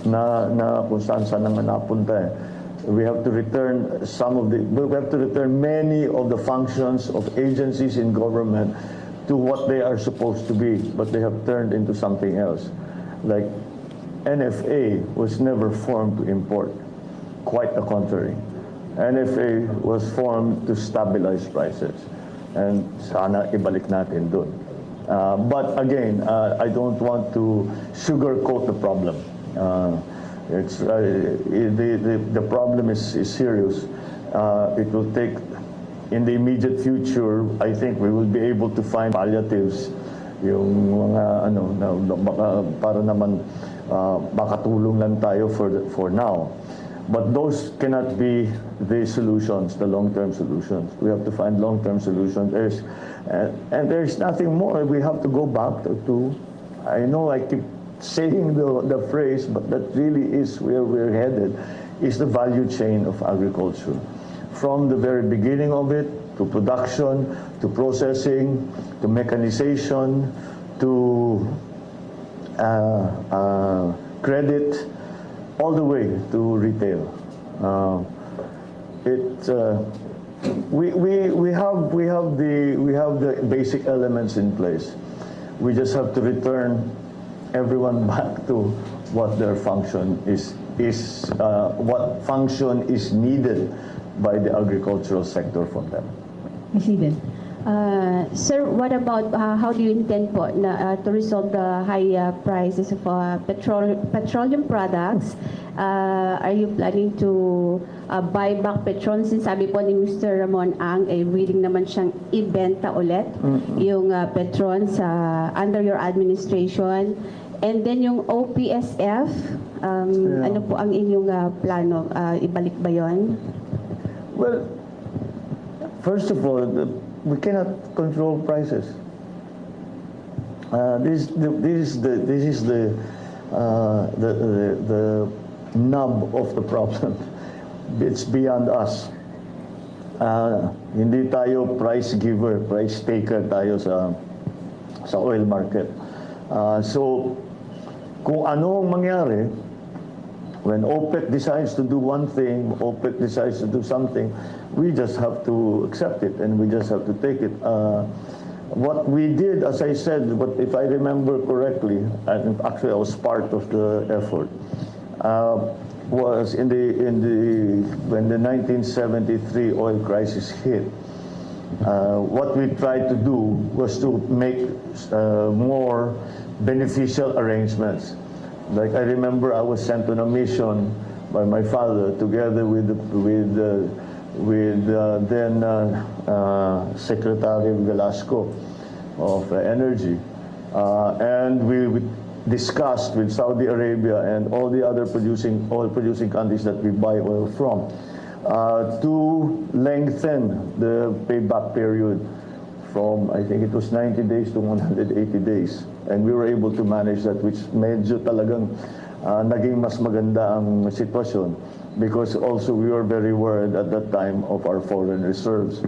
na kung saan nga napunta. We have to return many of the functions of agencies in government to what they are supposed to be, but they have turned into something else. Like NFA was never formed to import, quite the contrary. NFA was formed to stabilize prices, and sana ibalik natin dun. But again, I don't want to sugarcoat the problem. The problem is serious. It will take. In the immediate future, I think we will be able to find palliatives, yung mga para naman makatulong lang tayo for now. But those cannot be the solutions, the long-term solutions. We have to find long-term solutions. And there's nothing more. We have to go back to I know I keep saying the phrase, but that really is where we're headed, is the value chain of agriculture. From the very beginning of it, to production, to processing, to mechanization, to credit, all the way to retail. We have the basic elements in place. We just have to return everyone back to what their function is what function is needed by the agricultural sector from them. President. Sir, what about how do you intend po to resolve the high prices of petroleum products? Are you planning to buy back Petron? Sabi po ni Mr. Ramon Ang, willing naman siyang ibenta ulit yung Petron under your administration. And then yung OPSF, ano po ang inyong plano? Ibalik ba yon? Well, first of all, we cannot control prices. This is the nub of the problem. It's beyond us. Hindi tayo price giver, price taker tayo sa oil market. So, kung ano ang mangyari, when OPEC decides to do one thing, OPEC decides to do something, we just have to accept it and we just have to take it. What we did, as I said, but if I remember correctly, and actually I was part of the effort, was when the 1973 oil crisis hit. What we tried to do was to make more beneficial arrangements. Like I remember, I was sent on a mission by my father, together with then Secretary Velasco of Energy, and we discussed with Saudi Arabia and all the other oil-producing countries that we buy oil from to lengthen the payback period from, I think it was 90 days to 180 days. And we were able to manage that, which medyo talagang naging mas maganda ang sitwasyon, because also we were very worried at that time of our foreign reserves.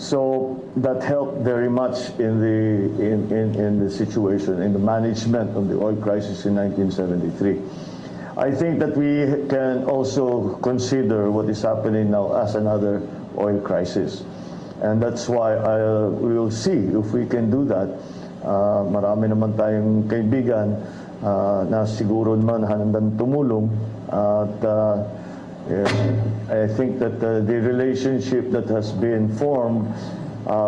So that helped very much in the situation, in the management of the oil crisis in 1973. I think that we can also consider what is happening now as another oil crisis. And that's why we will see if we can do that. Marami naman tayong kaibigan na siguro naman handang tumulong. At I think that the relationship that has been formed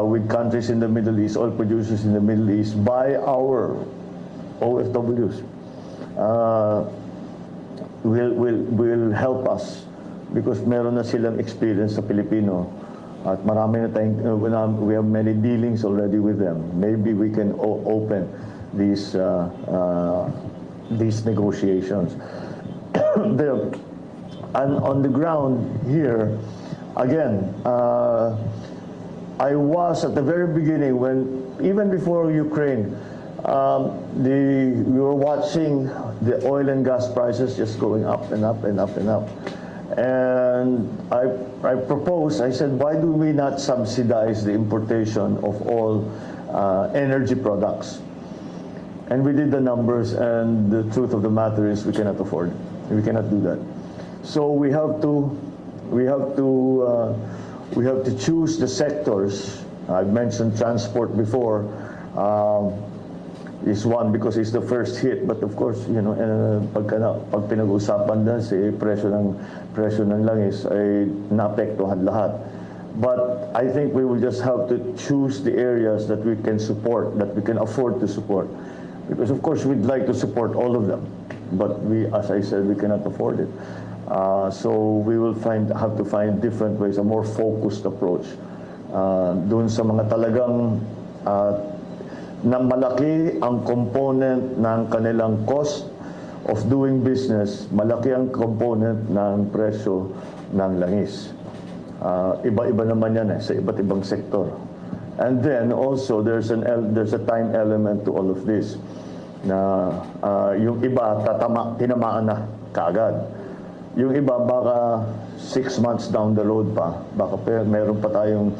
with countries in the Middle East, oil producers in the Middle East, by our OFWs, will help us, because meron na silang experience sa Pilipino. At marami na tayong, we have many dealings already with them. Maybe we can open these negotiations. And on the ground here, again, I was at the very beginning, even before Ukraine, we were watching the oil and gas prices just going up and up and up and up. And I proposed, I said, why do we not subsidize the importation of all energy products? And we did the numbers, and the truth of the matter is we cannot afford it. We cannot do that. So we have to choose the sectors. I've mentioned transport before. Is one, because it's the first hit, but of course, you know, pag pinag-usapan na presyo ng langis ay naapektuhan lahat. But I think we will just have to choose the areas that we can support, that we can afford to support, because of course we'd like to support all of them, but as I said, we cannot afford it. So we will have to find different ways, a more focused approach doon sa mga talagang na malaki ang component ng kanilang cost of doing business, malaki ang component ng presyo ng langis. Iba-iba naman yan sa iba't ibang sektor. And then also there's a time element to all of this na yung iba tinamaan na kaagad. Yung iba baka 6 months down the road pa, baka meron pa tayong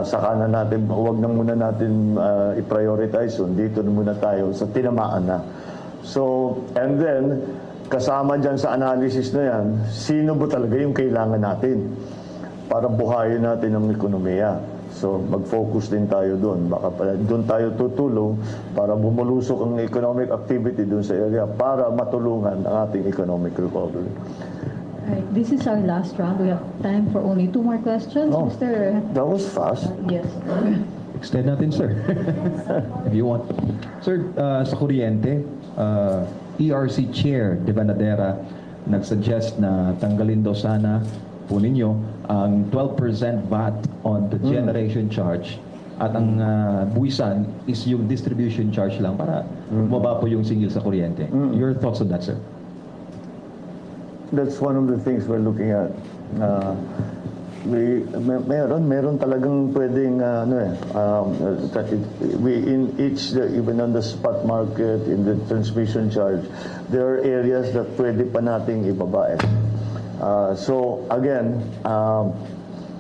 saka na natin, huwag na muna natin i-prioritize yun. Dito na muna tayo sa tinamaan na. So, and then kasama dyan sa analysis na yan, sino ba talaga yung kailangan natin para buhayin natin ang ekonomiya. So, mag-focus din tayo doon. Baka doon tayo tutulong para bumulusok ang economic activity doon sa area para matulungan ang ating economic recovery. Right. This is our last round. We have time for only 2 more questions, Oh, Mr. that was fast. Yes. Extend natin, sir. If you want. Sir, sa kuryente, ERC Chair De Banadera nagsuggest na tanggalin daw sana po ninyo ang 12% VAT on the generation charge at ang buwisan is yung distribution charge lang para bumaba po yung singil sa kuryente. Your thoughts on that, sir? That's one of the things we're looking at. Meron talagang pwedeng in each even on the spot market, in the transmission charge, there are areas that pwede pa nating ibaba. So again,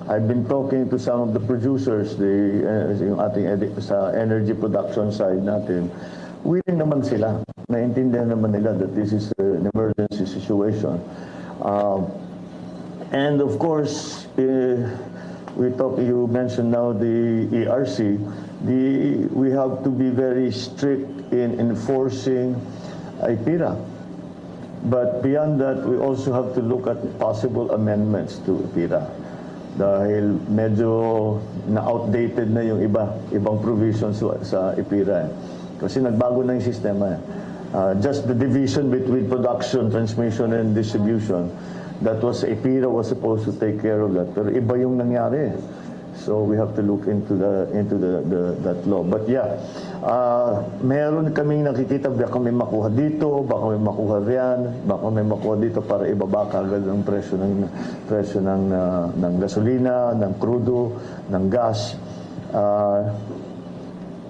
I've been talking to some of the producers, yung ating sa energy production side natin. Willing naman sila, naintindihan naman nila that this is an emergency situation. And of course, you mentioned now the ERC, we have to be very strict in enforcing IPIRA. But beyond that, we also have to look at possible amendments to IPIRA. Dahil medyo na-outdated na yung ibang provisions sa IPIRA. Kasi nagbago na yung sistema. Just the division between production, transmission, and distribution, that was IPIRA was supposed to take care of that. Pero iba yung nangyari. So we have to look into that law. But yeah, meron kaming nakikita, baka may makuha dito, baka may makuha riyan, baka may makuha dito para ibaba kagad ang presyo ng gasolina, ng crudo, ng gas.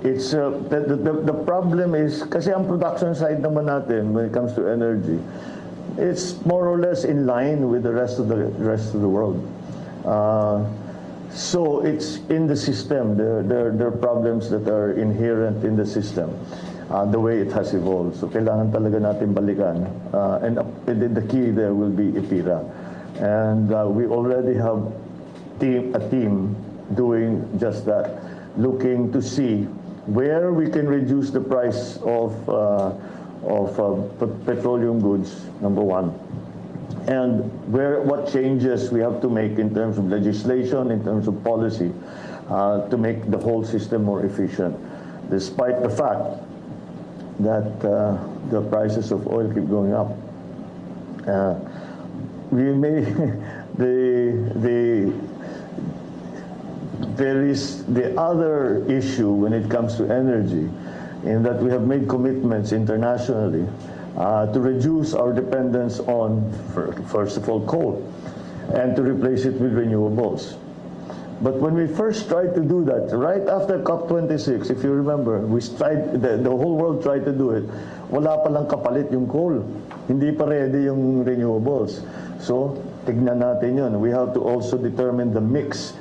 The problem is, kasi ang production side naman natin when it comes to energy, it's more or less in line with the rest of the world. So it's in the system. There are problems that are inherent in the system, the way it has evolved. So kailangan talaga natin balikan. And the key there will be IPIRA. And we already have a team doing just that, looking to see where we can reduce the price of petroleum goods, number one. And what changes we have to make in terms of legislation, in terms of policy, to make the whole system more efficient. Despite the fact that the prices of oil keep going up, we may there is the other issue when it comes to energy, in that we have made commitments internationally to reduce our dependence on, first of all, coal, and to replace it with renewables. But when we first tried to do that, right after COP26, if you remember, the whole world tried to do it, wala palang kapalit yung coal. Hindi pa ready yung renewables. So, tignan natin yun. We have to also determine the mix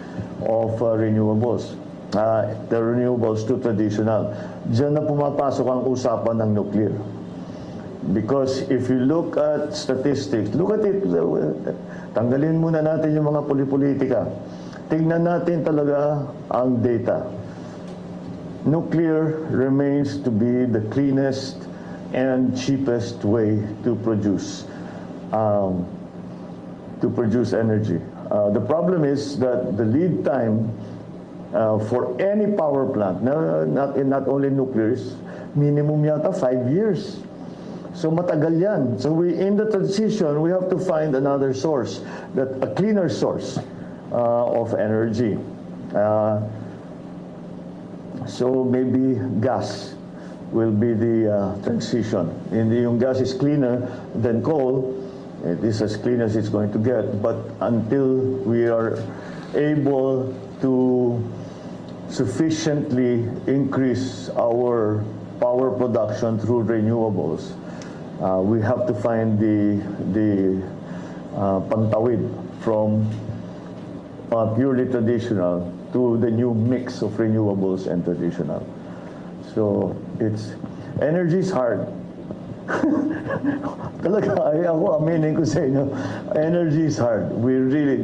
of renewables. The renewables to traditional. Diyan na pumapasok ang usapan ng nuclear. Because if you look at statistics, look at it, tanggalin muna natin yung mga politika. Tingnan natin talaga ang data. Nuclear remains to be the cleanest and cheapest way to produce energy. The problem is that the lead time for any power plant, not only nuclear, is minimum yata 5 years. So matagal yan. So in the transition, we have to find another source, a cleaner source of energy. So maybe gas. will be the transition. Yung gas is cleaner than coal. It is as clean as it's going to get. But until we are able to sufficiently increase our power production through renewables, we have to find the pantawid from purely traditional to the new mix of renewables and traditional. So energy is hard. Talaga, ako aminin ko sa inyo, energy is hard. We really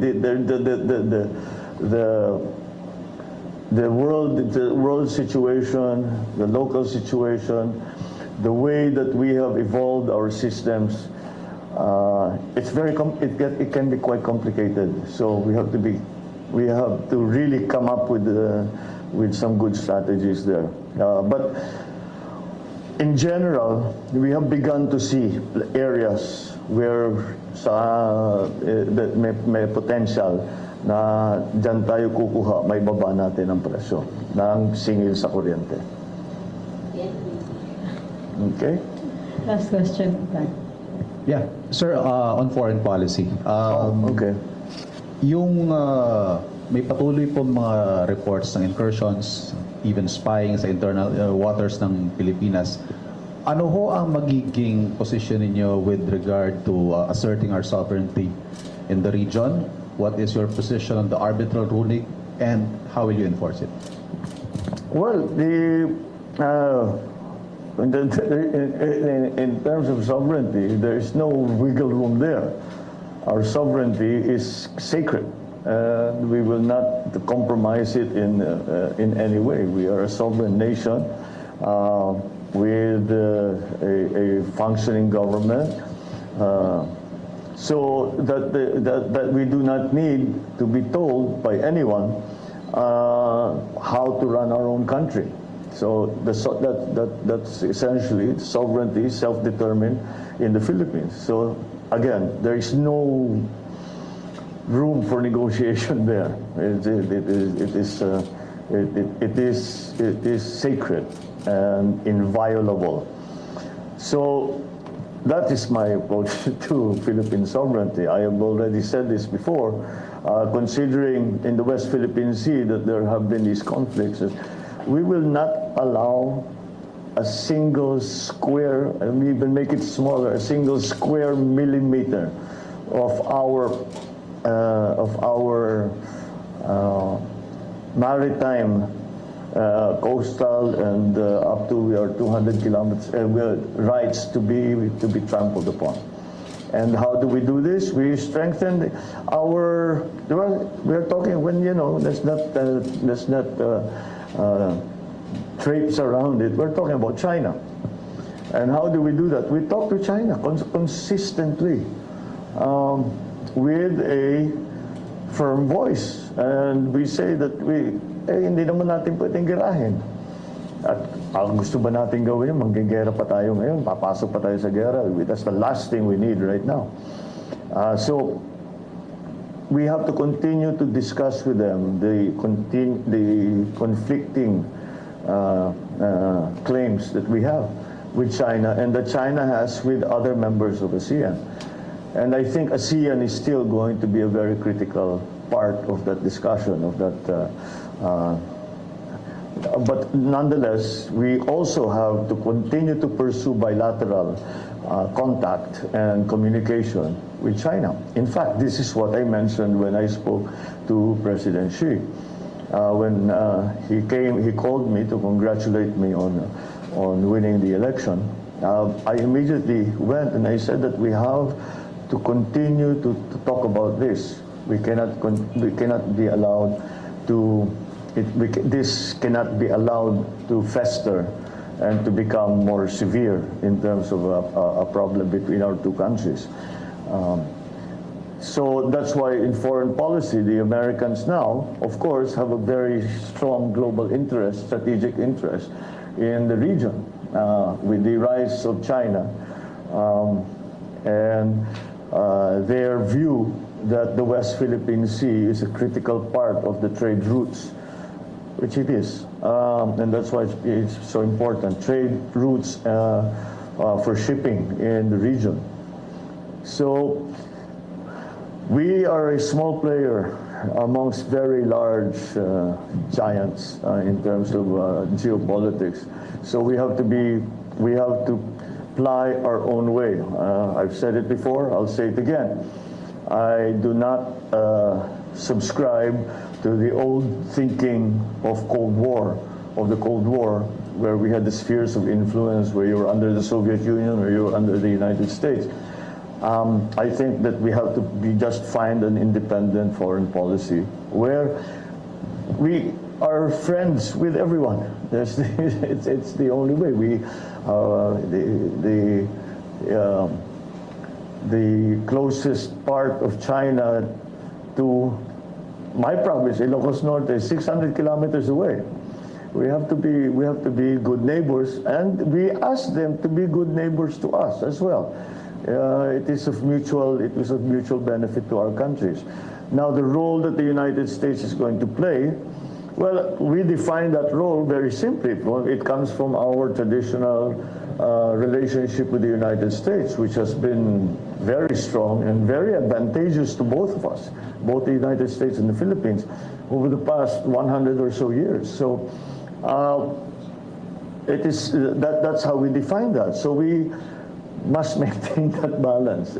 the world situation, the local situation, the way that we have evolved our systems, it can be quite complicated. So we have to really come up with some good strategies there. But in general, we have begun to see areas where that may potential na dyan tayo kukuha, may baba natin ang presyo ng singil sa kuryente. Okay? Last question. Yeah, sir, on foreign policy. Okay. Yung may patuloy po mga reports ng incursions, even spying sa internal waters ng Pilipinas. Ano ho ang magiging position ninyo with regard to asserting our sovereignty in the region? What is your position on the arbitral ruling, and how will you enforce it? Well, in terms of sovereignty, there is no wiggle room there. Our sovereignty is sacred, and we will not compromise it in any way. We are a sovereign nation with a functioning government, so that we do not need to be told by anyone how to run our own country. So that's essentially sovereignty, self-determined in the Philippines. So again, there is no room for negotiation there. It is sacred and inviolable. So that is my approach to Philippine sovereignty. I have already said this before, considering in the West Philippine Sea that there have been these conflicts. We will not allow a single square, and we even make it smaller, a single square millimeter of our maritime, coastal, and up to our 200 kilometers rights to be trampled upon. And how do we do this? We strengthen our. We are talking when let's not traipse around it. We're talking about China. And how do we do that? We talk to China consistently with a firm voice. And we say that hindi naman natin pwedeng girahin. At ang gusto ba natin gawin, manggigera pa tayo ngayon, papasok pa tayo sa gera. That's the last thing we need right now. So we have to continue to discuss with them the conflicting claims that we have with China and that China has with other members of ASEAN. And I think ASEAN is still going to be a very critical part of that discussion, of that. But nonetheless, we also have to continue to pursue bilateral contact and communication with China. In fact, this is what I mentioned when I spoke to President Xi. When he called me to congratulate me on winning the election. I immediately went and I said that we have to continue to talk about this. We cannot be allowed to. This cannot be allowed to fester and to become more severe in terms of a problem between our two countries. So that's why in foreign policy, the Americans now, of course, have a very strong global interest, strategic interest in the region with the rise of China and their view that the West Philippine Sea is a critical part of the trade routes which it is. And that's why it's so important. Trade routes for shipping in the region. So we are a small player amongst very large giants in terms of geopolitics. So we have to ply our own way. I've said it before, I'll say it again. I do not subscribe to the old thinking of the Cold War, where we had the spheres of influence, where you were under the Soviet Union or you were under the United States. I think that we have to just find an independent foreign policy where we are friends with everyone. It's the only way. The closest part of China to my province, Ilocos Norte, is 600 kilometers away. We have to be good neighbors, and we ask them to be good neighbors to us as well. It is of mutual benefit to our countries. Now, the role that the United States is going to play, well, we define that role very simply. It comes from our traditional relationship with the United States, which has been very strong and very advantageous to both of us, both the United States and the Philippines, over the past 100 or so years. So that's how we define that. So we must maintain that balance.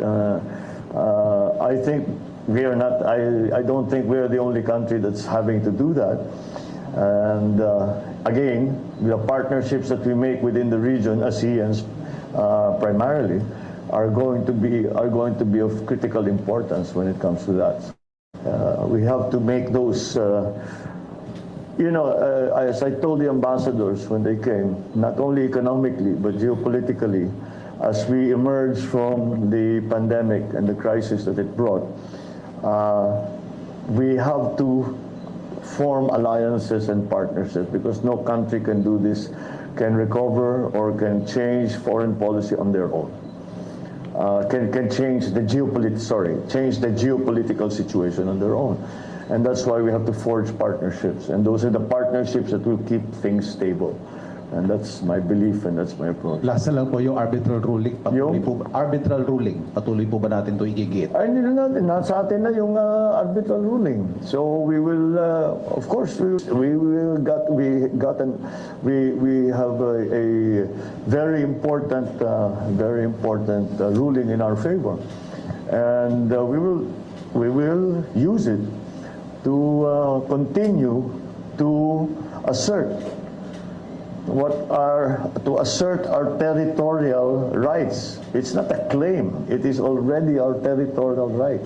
I think we are not. I don't think we are the only country that's having to do that. And again, the partnerships that we make within the region, ASEANs primarily, are going to be of critical importance when it comes to that. We have to make those. As I told the ambassadors when they came, not only economically but geopolitically, as we emerge from the pandemic and the crisis that it brought, we have to form alliances and partnerships, because no country can do this, can recover or can change foreign policy on their own. Can change the geopolitical situation on their own. And that's why we have to forge partnerships. And those are the partnerships that will keep things stable. And that's my belief and that's my approach. Last na lang po yung arbitral ruling. Arbitral ruling, patuloy po ba natin ito igigit? Ay, hindi na natin. Nasa atin na yung arbitral ruling. So we will, of course, we have a very important ruling in our favor, and we will use it to continue to assert our territorial rights. It's not a claim. It is already our territorial right,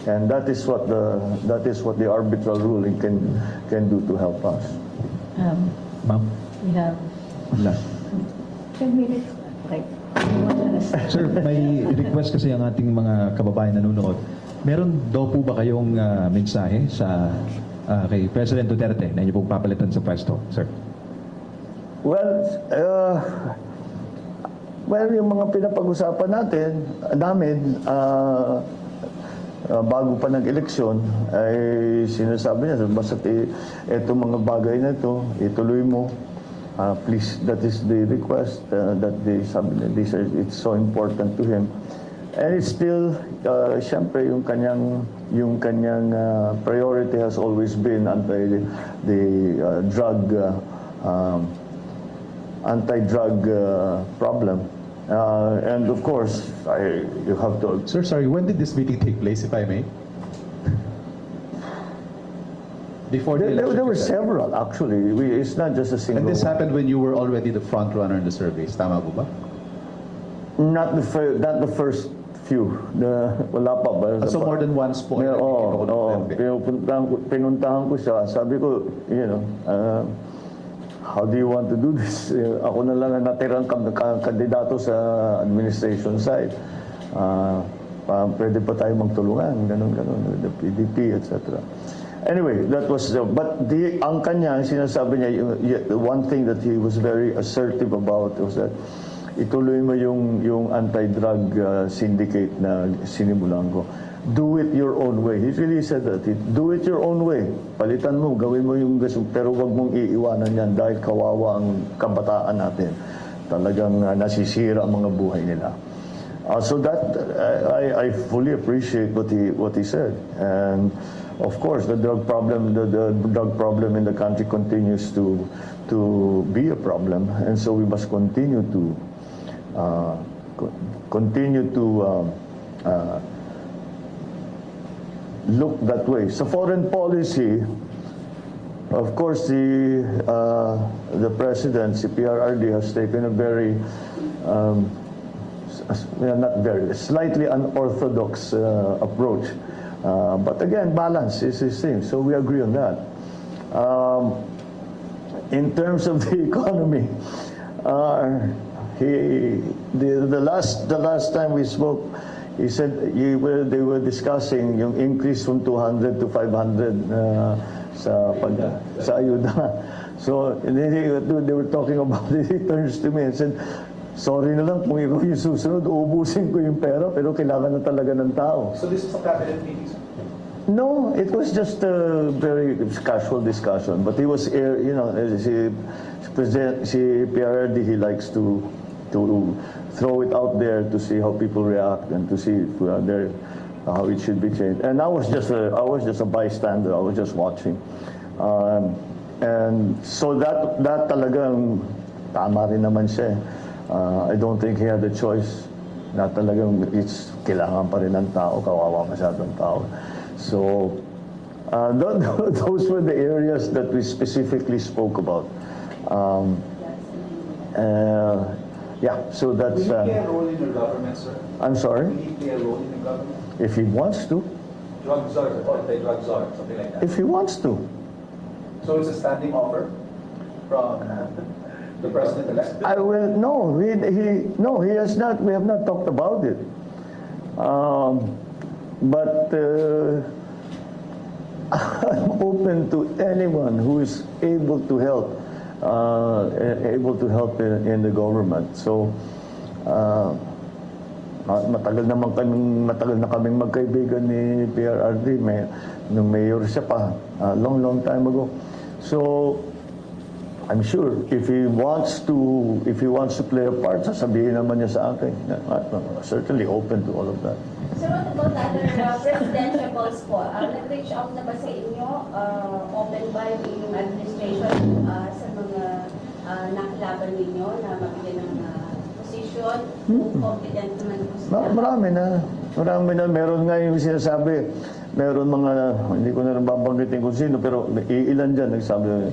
and that is what the arbitral ruling can do to help us. Ma'am? We have Last. 10 minutes. Okay. Sir, may request kasi ang ating mga kababayan nanonood. Meron daw po ba kayong mensahe sa kay President Duterte na inyo pong papalitan sa pwesto, sir? Well, yung mga pinapag-usapan namin, bago pa ng-eleksyon, ay sinasabi niya, basta itong mga bagay na ito, ituloy mo. Please, that is the request that it's so important to him. And it's still, siyempre, yung kanyang priority has always been anti-drug problem. And of course, you have to... Sir, sorry, when did this meeting take place, if I may? Before the election? There were several, actually. It's not just a single And this one. happened when you were already the front runner in the surveys, tama po ba? Not the first few. Wala pa ba? So more than once po? Pinuntahan ko siya. Sabi ko, how do you want to do this? Ako na lang ang natirang kandidato sa administration side. Pwede pa tayo magtulungan, ganun, with the PDP, etc. Anyway, that was, but ang kanya, sinasabi niya, one thing that he was very assertive about was that ituloy mo yung anti-drug syndicate na sinimulan ko. Do it your own way. He really said that. Do it your own way. Palitan mo, gawin mo yung gusto, pero wag mong iiwanan yan dahil kawawa ang kabataan natin. Talagang nasisira ang mga buhay nila. So that I fully appreciate what he said. And of course, the drug problem in the country continues to be a problem, and so we must continue to look that way. So foreign policy, of course, the president, si PRRD, has taken a very slightly unorthodox approach. But again, balance is his thing. So we agree on that. In terms of the economy, the last time we spoke, he said they were discussing yung increase from 200 to 500 sa ayuda. So they were talking about it. He turns to me and said, sorry na lang kung ikaw yung susunod, uubusin ko yung pera, pero kailangan na talaga ng tao. So this is a cabinet meeting, sir? No, it was just a very casual discussion. But he was, si PRRD, he likes to throw it out there to see how people react and to see how it should be changed. And I was just a bystander. I was just watching. And so that talagang tama rin naman siya. I don't think he had a choice. Na talagang kailangan pa rin ng tao, kawawa masyadong tao. So those were the areas that we specifically spoke about. Yeah, so that's... Will he play a role in your government, sir? I'm sorry? Will he play a role in the government? If he wants to. Drug czar, or anti-drug czar, something like that. If he wants to. So it's a standing offer from the president-elect? No, he has not. We have not talked about it. But I'm open to anyone who is able to help. In the government. So matagal na kaming magkaibigan ni PRRD, nung mayor siya pa, long time ago. So I'm sure if he wants to play a part, sasabihin naman niya sa akin. Certainly open to all of that. Sir, what about other presidential calls po? Nag-reach out na ba sa inyo? Open ba yung inyong administration sa mga nakilaban ninyo na mabigyan ng posisyon? Kung competent naman po sila? Marami na. Meron nga yung sinasabi, meron mga, hindi ko na nababanggitin kung sino, pero ilan dyan nagsabi,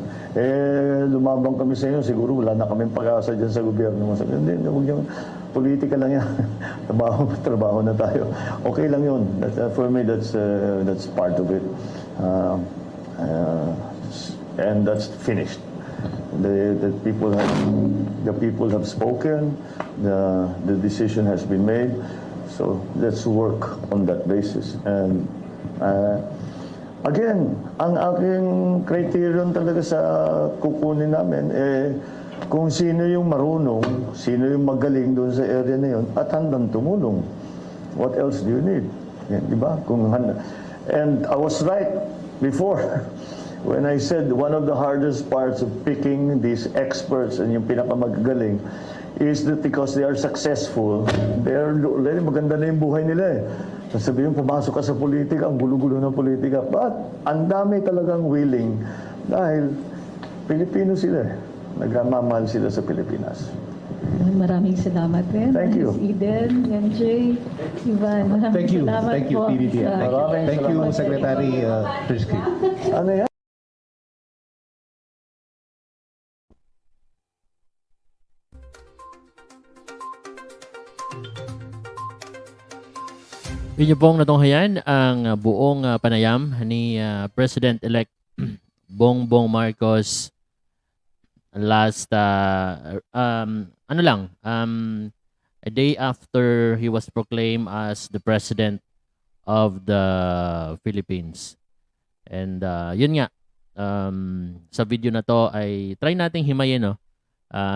lumabang kami sa inyo, siguro wala na kaming pag-asa dyan sa gobyerno. Hindi, huwag yung politika lang yan. trabaho na tayo. Okay lang yun. For me, that's part of it. And that's finished. The people have spoken. The decision has been made. So let's work on that basis. And again, ang aking criterion talaga sa kukunin namin, kung sino yung marunong, sino yung magaling doon sa area na yun, at handang tumulong. What else do you need? Di ba? And I was right before when I said one of the hardest parts of picking these experts and yung pinakamagagaling is that because they are successful, maganda na yung buhay nila eh. Sasabihin, pumasok ka sa politika, ang gulo-gulo ng politika. But ang dami talagang willing dahil Pilipino sila eh. Nagmamahal sila sa Pilipinas. Maraming salamat rin. Thank you. Eden, MJ, Ivan. Maraming salamat Thank you, po. PBBM. Thank you, Secretary Trixie. Ano yan? Inyo pong natunghayan ang buong panayam ni President-elect Bongbong Marcos last a day after he was proclaimed as the President of the Philippines. And yun nga, sa video na to ay try nating himayin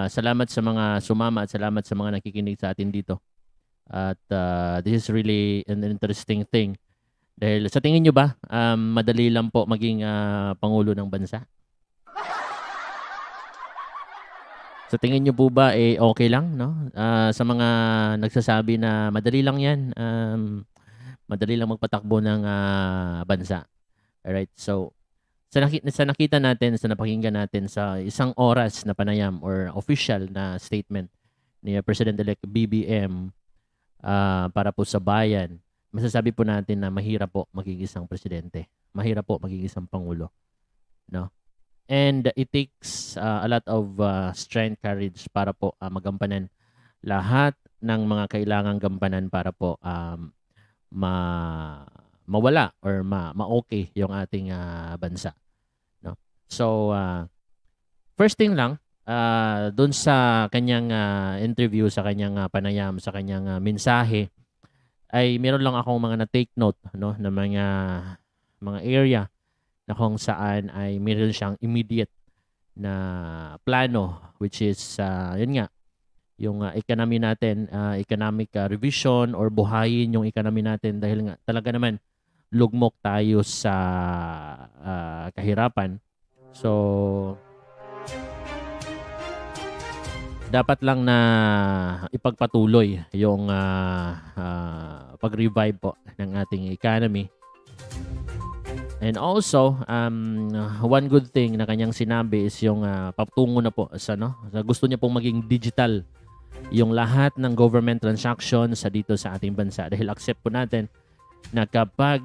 Salamat sa mga sumama at salamat sa mga nakikinig sa atin dito. At this is really an interesting thing. Dahil sa tingin nyo ba, madali lang po maging Pangulo ng bansa? Sa tingin nyo po ba, okay lang, no? Sa mga nagsasabi na madali lang yan, madali lang magpatakbo ng bansa. Alright, so sa nakita natin, sa napakinggan natin sa isang oras na panayam or official na statement ni President-elect BBM para po sa bayan, masasabi po natin na mahirap po maging isang presidente. Mahirap po maging isang pangulo. No? And it takes a lot of strength, courage para po magampanan lahat ng mga kailangang gampanan para po mawala or ma-okay yung ating bansa. No? So, first thing lang, doon sa kanyang interview, sa kanyang panayam, sa kanyang mensahe, ay meron lang akong mga na-take note, no, na mga area na kung saan ay meron siyang immediate na plano, which is yun nga, yung economy natin, economic revision or buhayin yung economy natin dahil nga talaga naman lugmok tayo sa kahirapan. So dapat lang na ipagpatuloy yung pag-revive po ng ating economy. And also, one good thing na kanyang sinabi is yung patungo na po sa gusto niya pong maging digital yung lahat ng government transactions sa dito sa ating bansa. Dahil accept po natin na kapag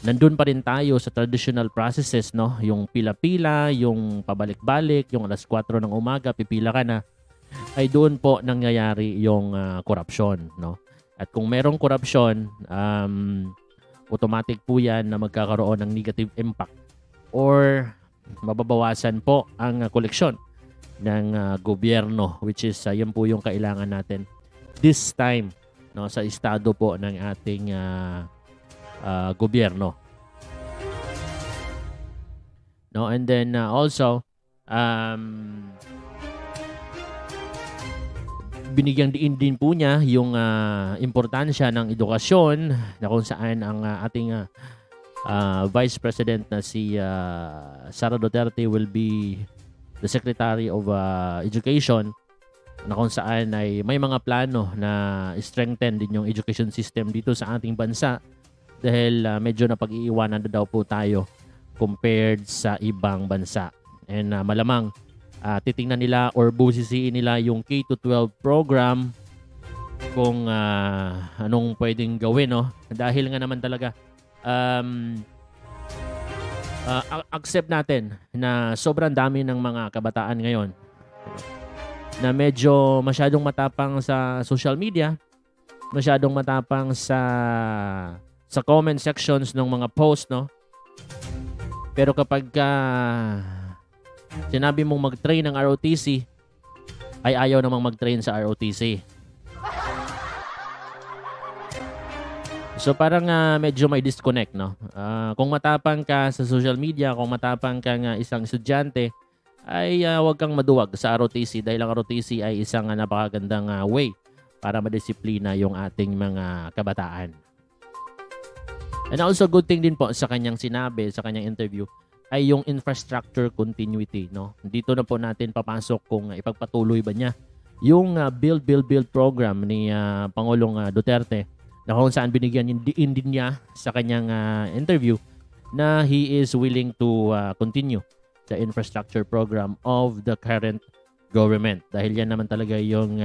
nandun pa rin tayo sa traditional processes, no, yung pila-pila, yung pabalik-balik, yung alas 4 ng umaga, pipila ka na, ay doon po nangyayari yung korupsyon, no? At kung merong korupsyon, automatic po yan na magkakaroon ng negative impact or mababawasan po ang koleksyon ng gobyerno, which is yun po yung kailangan natin this time, no, sa estado po ng ating gobyerno. No, and then also binigyang diin din po niya yung importansya ng edukasyon na kung saan ang ating Vice President na si Sara Duterte will be the Secretary of Education, na kung saan ay may mga plano na strengthen din yung education system dito sa ating bansa dahil medyo napag-iiwanan na daw po tayo compared sa ibang bansa. And malamang titingnan nila or busisiin nila yung K-12 program kung anong pwedeng gawin, no? Dahil nga naman talaga accept natin na sobrang dami ng mga kabataan ngayon na medyo masyadong matapang sa social media, masyadong matapang sa comment sections ng mga post, no? Pero kapag sinabi mong mag-train ng ROTC, ay ayaw namang mag-train sa ROTC. So parang medyo may disconnect, no? Kung matapang ka sa social media, kung matapang ka nga isang estudyante, ay huwag kang maduwag sa ROTC dahil ang ROTC ay isang napakagandang way para madisiplina yung ating mga kabataan. And also good thing din po sa kanyang sinabi, sa kanyang interview, ay yung infrastructure continuity, no? Dito na po natin papasok kung ipagpatuloy ba niya yung build program ni Pangulong Duterte, na kung saan binigyan din niya sa kanyang interview na he is willing to continue the infrastructure program of the current government. Dahil yan naman talaga yung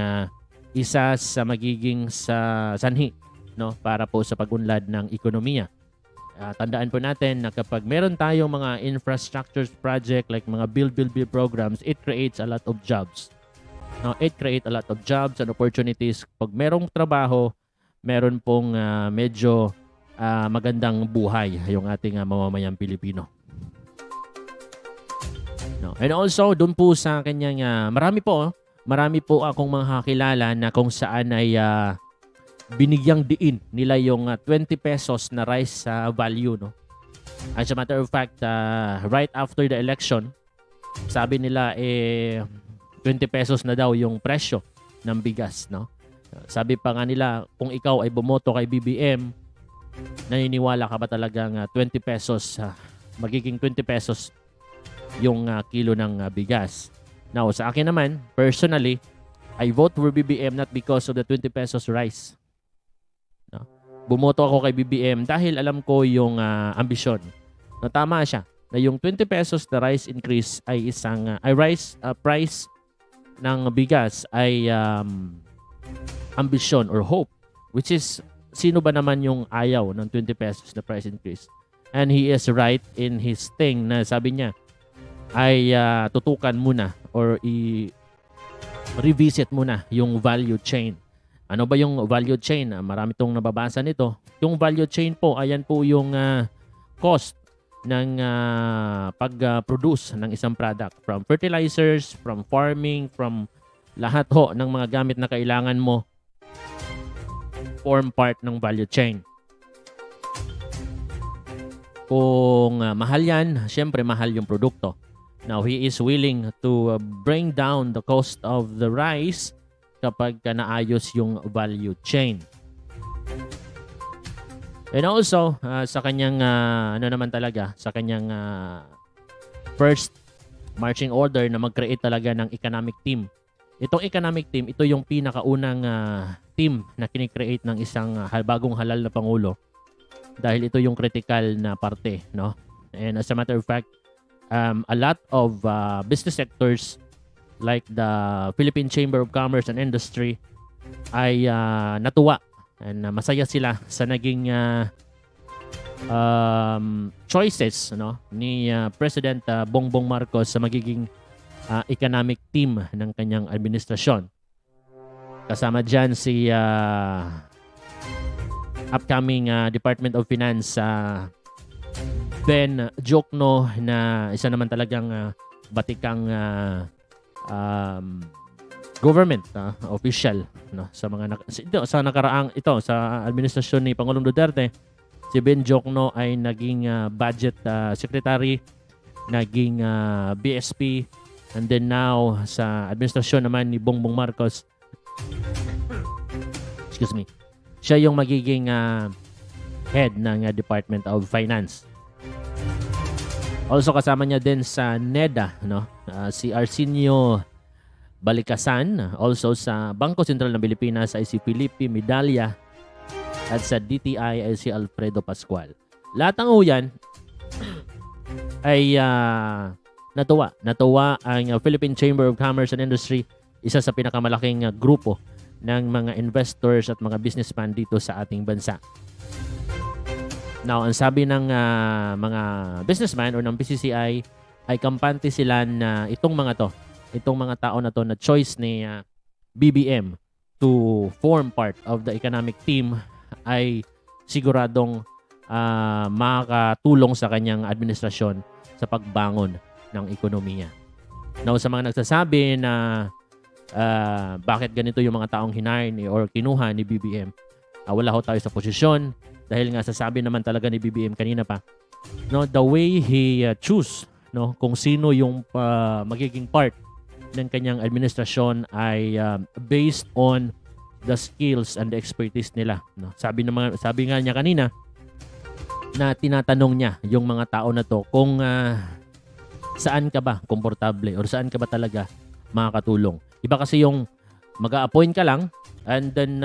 isa sa magiging sanhi, no, para po sa pag-unlad ng ekonomiya. Tandaan po natin na kapag meron tayong mga infrastructure project like mga build programs, it creates a lot of jobs. No, it creates a lot of jobs and opportunities. Pag merong trabaho, meron pong medyo magandang buhay yung ating mamamayang Pilipino. No. And also, doon po sa kanyang marami po akong mga kakilala na kung saan ay binigyang diin nila yung 20 pesos na rice value, no? As a matter of fact, right after the election, sabi nila 20 pesos na daw yung presyo ng bigas, no? Sabi pa nga nila, kung ikaw ay bumoto kay BBM, naniniwala ka ba talagang 20 pesos, magiging 20 pesos yung kilo ng bigas? Now, sa akin naman, personally, I vote for BBM not because of the 20 pesos rice. No? Bumoto ako kay BBM dahil alam ko yung ambisyon. No, tama siya na yung 20 pesos na rice increase ay isang price ng bigas ay ambisyon or hope, which is sino ba naman yung ayaw ng 20 pesos na price increase? And he is right in his thing na sabi niya ay tutukan muna or revisit muna yung value chain. Ano ba yung value chain? Marami tong nababasa nito. Yung value chain po, ayan po yung cost ng pag-produce ng isang product. From fertilizers, from farming, from lahat ho ng mga gamit na kailangan mo form part ng value chain. Kung mahal yan, syempre mahal yung produkto. Now, he is willing to bring down the cost of the rice kapag naayos yung value chain. And also, sa kanyang, sa kanyang first marching order na mag-create talaga ng economic team. Itong economic team, ito yung pinakaunang team na kinikreate ng isang bagong halal na pangulo dahil ito yung critical na parte, no? And as a matter of fact, a lot of business sectors like the Philippine Chamber of Commerce and Industry ay natuwa and masaya sila sa naging choices, no, ni President Bongbong Marcos sa magiging economic team ng kanyang administrasyon. Kasama dyan si upcoming Department of Finance Ben Jokno na isa naman talagang batikang government official, no, sa mga sa nakaraang sa administrasyon ni Pangulong Duterte. Si Ben Jokno ay naging budget secretary, naging BSP, and then now sa administrasyon naman ni Bongbong Marcos, siya yung magiging head ng Department of Finance. Also kasama niya din sa NEDA, no, si Arsenio Balikasan, also sa Bangko Sentral ng Pilipinas ay si Felipe Medalla, at sa DTI ay si Alfredo Pascual. Lahat ng uyan ay natuwa ang Philippine Chamber of Commerce and Industry, isa sa pinakamalaking grupo ng mga investors at mga businessman dito sa ating bansa. Now, ang sabi ng mga businessman o ng PCCI ay kampante sila na itong mga tao na to na choice ni BBM to form part of the economic team ay siguradong makakatulong sa kanyang administrasyon sa pagbangon ng ekonomiya. Now, sa mga nagsasabi na bakit ganito yung mga taong hinire or kinuha ni BBM, wala ho tayo sa posisyon. Dahil nga sasabi naman talaga ni BBM kanina pa, no, the way he choose, no, kung sino yung magiging part ng kanyang administrasyon ay based on the skills and the expertise nila, no. Sabi nga niya kanina na tinatanong niya yung mga tao na to kung saan ka ba komportable or saan ka ba talaga makakatulong. Iba kasi yung mag-a-appoint ka lang and then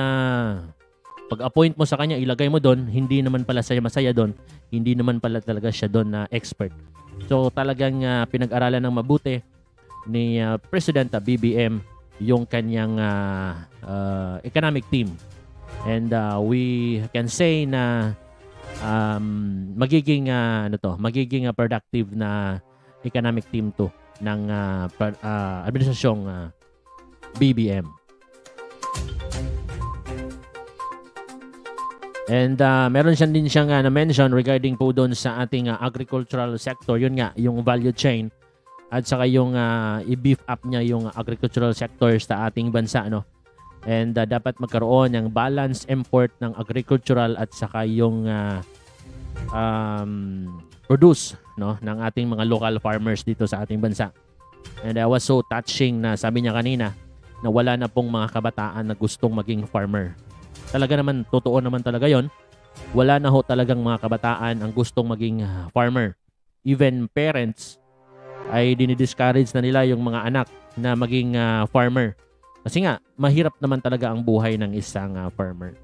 pag-appoint mo sa kanya, ilagay mo doon, hindi naman pala masaya doon, hindi naman pala talaga siya doon na expert. So talagang pinag-aralan ng mabuti ni President BBM yung kanyang economic team. And we can say na magiging productive na economic team to ng administrasyong BBM. And meron din siyang na-mention regarding po doon sa ating agricultural sector. Yun nga, yung value chain. At saka yung i-beef up niya yung agricultural sector sa ating bansa, no? And dapat magkaroon ng balance import ng agricultural at saka yung produce, no, ng ating mga local farmers dito sa ating bansa. And I was so touching na sabi niya kanina na wala na pong mga kabataan na gustong maging farmer. Talaga naman, totoo naman talaga yon. Wala na ho talagang mga kabataan ang gustong maging farmer. Even parents ay dinidiscourage na nila yung mga anak na maging farmer. Kasi nga, mahirap naman talaga ang buhay ng isang farmer.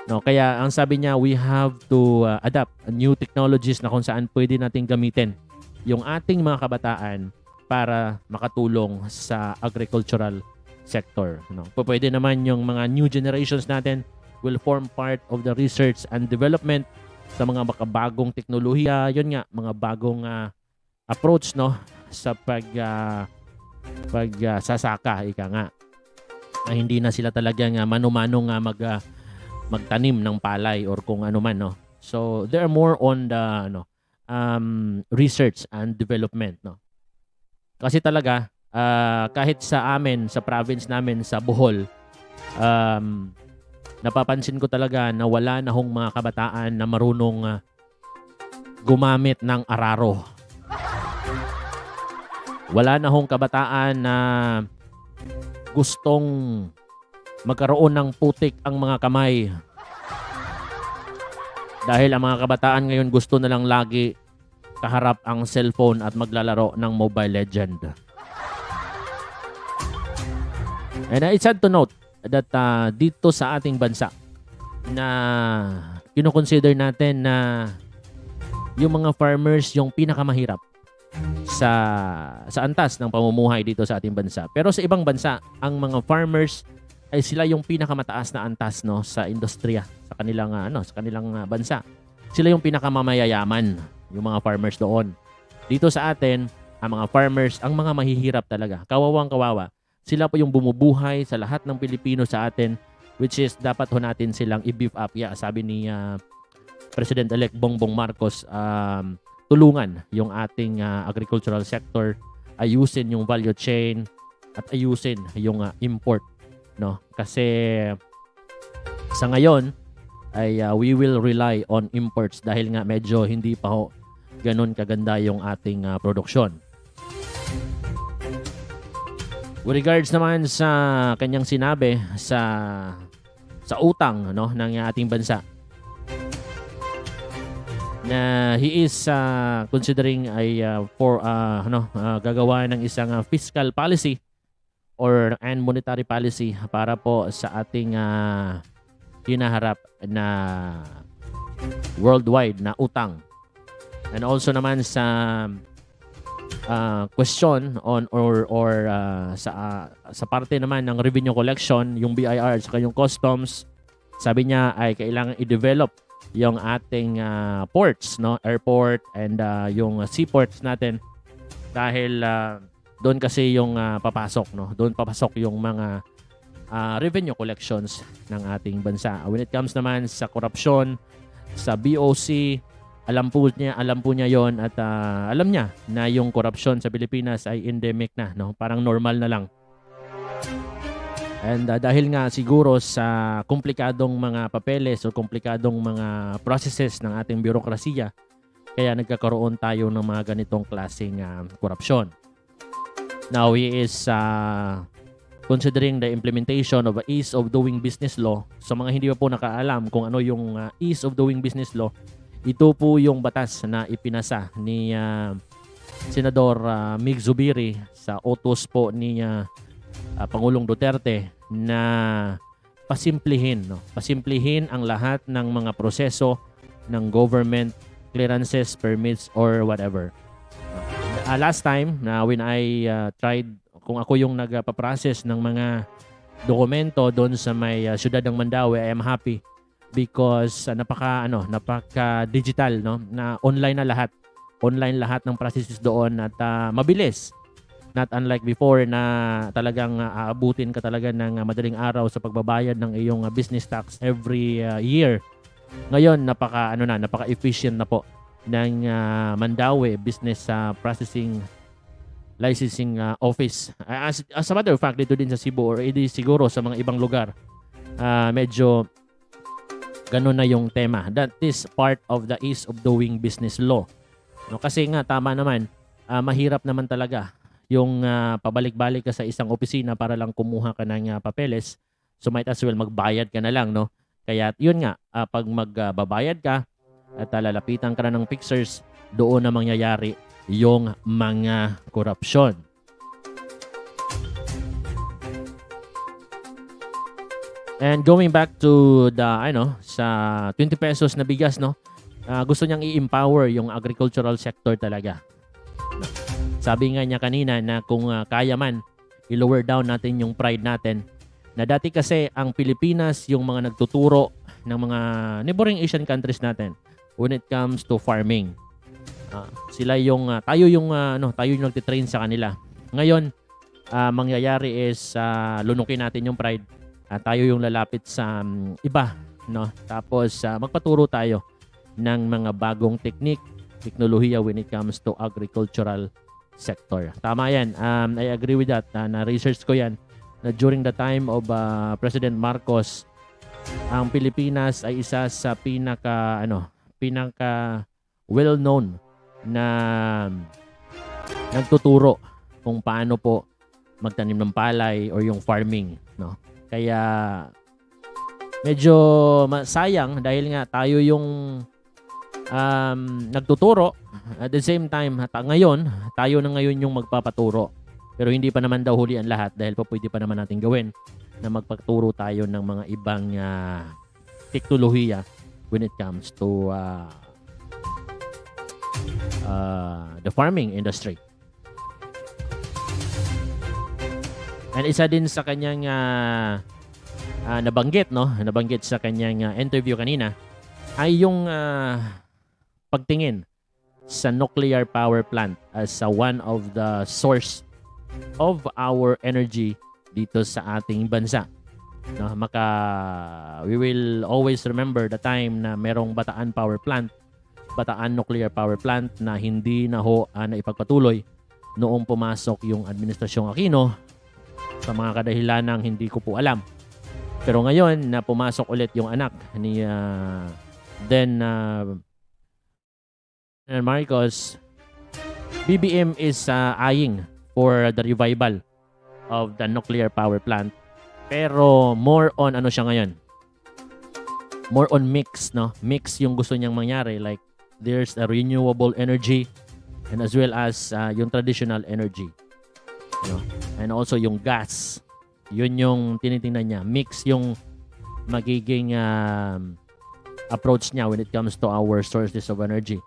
No, kaya ang sabi niya, we have to adapt new technologies na kung saan pwede nating gamitin yung ating mga kabataan para makatulong sa agricultural sector. No? Pwede naman yung mga new generations natin will form part of the research and development sa mga makabagong teknolohiya. Yun nga, mga bagong approach no sa sasaka, ika nga. Na hindi na sila talagang mano-mano nga magtanim ng palay or kung ano man, no. So they're more on the research and development, no. Kasi talaga kahit sa amin, sa province namin sa Bohol, napapansin ko talaga na wala na hong mga kabataan na marunong gumamit ng araro. Wala na hong kabataan na gustong magkaroon ng putik ang mga kamay. Dahil ang mga kabataan ngayon gusto na lang lagi kaharap ang cellphone at maglalaro ng Mobile Legend. And it's sad to note that dito sa ating bansa na kinoconsider natin na yung mga farmers yung pinakamahirap sa antas ng pamumuhay dito sa ating bansa. Pero sa ibang bansa, ang mga farmers ay sila yung pinakamataas na antas no sa industriya sa kanilang bansa. Sila yung pinakamamayayaman, yung mga farmers doon. Dito sa atin, ang mga farmers, ang mga mahihirap talaga. Kawawang-kawawa. Sila po yung bumubuhay sa lahat ng Pilipino sa atin, which is dapat ho natin silang i-beef up. Yeah, sabi ni President-elect Bongbong Marcos, tulungan yung ating agricultural sector, ayusin yung value chain at ayusin yung import, no? Kasi sa ngayon ay we will rely on imports dahil nga medyo hindi pa ho ganun kaganda yung ating produksyon. With regards naman sa kanyang sinabi sa utang, no, ng ating bansa, na he is considering ay gagawa ng isang fiscal policy and monetary policy para po sa ating hinaharap na worldwide na utang. And also naman sa question on sa parte naman ng revenue collection, yung BIR at yung customs, sabi niya ay kailangan i-develop yung ating ports, no, airport and yung seaports natin dahil doon kasi yung papasok, no, doon papasok yung mga revenue collections ng ating bansa. When it comes naman sa korupsyon sa BOC, alam po niya yon at alam niya na yung korupsyon sa Pilipinas ay endemic na, no, parang normal na lang. And dahil nga siguro sa komplikadong mga papeles o komplikadong mga processes ng ating bürokrasiya, kaya nagkakaroon tayo ng mga ganitong klaseng korupsyon. Now, he is considering the implementation of a ease of doing business law. Sa mga hindi pa po nakaalam kung ano yung ease of doing business law, ito po yung batas na ipinasa ni Senador Mig Zubiri sa utos po ni Pangulong Duterte na pasimplihin ang lahat ng mga proseso ng government clearances, permits, or whatever. Last time na when I tried, kung ako yung nagpa-process ng mga dokumento doon sa may siyudad ng Mandaue, I am happy because napaka-digital, no, na online lahat ng processes doon at mabilis. Not unlike before na talagang aabutin ka talaga ng madaling araw sa pagbabayad ng iyong business tax every year. Ngayon napaka-efficient na po ng Mandaue Business Processing Licensing Office. As a matter of fact, dito din sa Cebu or siguro sa mga ibang lugar, medyo ganun na yung tema. That is part of the ease of doing business law. No, kasi nga tama naman, mahirap naman talaga yung pabalik-balik ka sa isang opisina para lang kumuha ka ng papeles. So might as well magbayad ka na lang, no? Kaya yun nga, pag magbabayad ka at lalapitan ka na ng fixers, doon na mangyayari yung mga korupsyon. And going back to the sa 20 pesos na bigas, no? Gusto niyang i-empower yung agricultural sector talaga. Sabi nga niya kanina na kung kaya man i-lower down natin yung pride natin, na dati kasi ang Pilipinas yung mga nagtuturo ng mga neighboring Asian countries natin when it comes to farming. Sila yung tayo yung nagtitrain sa kanila. Ngayon, mangyayari is lunukin natin yung pride. Tayo yung lalapit sa iba, no? Tapos magpaturo tayo ng mga bagong teknolohiya when it comes to agricultural sector. Tama yan. I agree with that. Na-research ko yan na during the time of President Marcos, ang Pilipinas ay isa sa pinaka well-known na nagtuturo kung paano po magtanim ng palay or yung farming, no? Kaya medyo sayang dahil nga tayo yung nagtuturo. At the same time, tayo na ngayon yung magpapaturo. Pero hindi pa naman daw huli ang lahat dahil pwede pa naman natin gawin na magpaturo tayo ng mga ibang teknolohiya when it comes to the farming industry. And isa din sa kanyang nabanggit sa kanyang interview kanina ay yung pagtingin sa nuclear power plant as one of the source of our energy dito sa ating bansa. No, we will always remember the time na merong Bataan nuclear power plant na hindi na ipagpatuloy noong pumasok yung administrasyong Aquino sa mga kadahilanang hindi ko po alam. Pero ngayon na pumasok ulit yung anak ni Marcos, BBM is eyeing for the revival of the nuclear power plant. Pero more on siya ngayon? More on mix, no? Mix yung gusto niyang mangyari. Like there's a renewable energy and as well as yung traditional energy. You know? And also yung gas. Yun yung tinitingnan niya. Mix yung magiging approach niya when it comes to our sources of energy.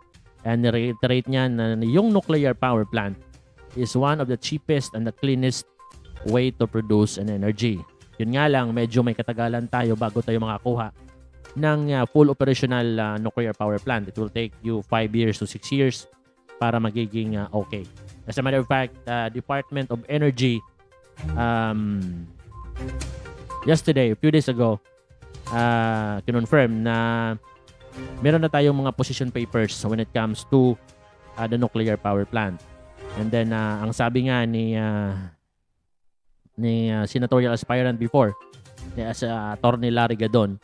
And reiterate niya na yung nuclear power plant is one of the cheapest and the cleanest way to produce an energy. Yun nga lang, medyo may katagalan tayo bago tayo makakuha ng full operational nuclear power plant. It will take you 5 years to 6 years para magiging okay. As a matter of fact, Department of Energy yesterday, a few days ago, kinonfirm na meron na tayong mga position papers when it comes to the nuclear power plant. And then, ang sabi nga ni senatorial aspirant before, as Atty Larry Gadon,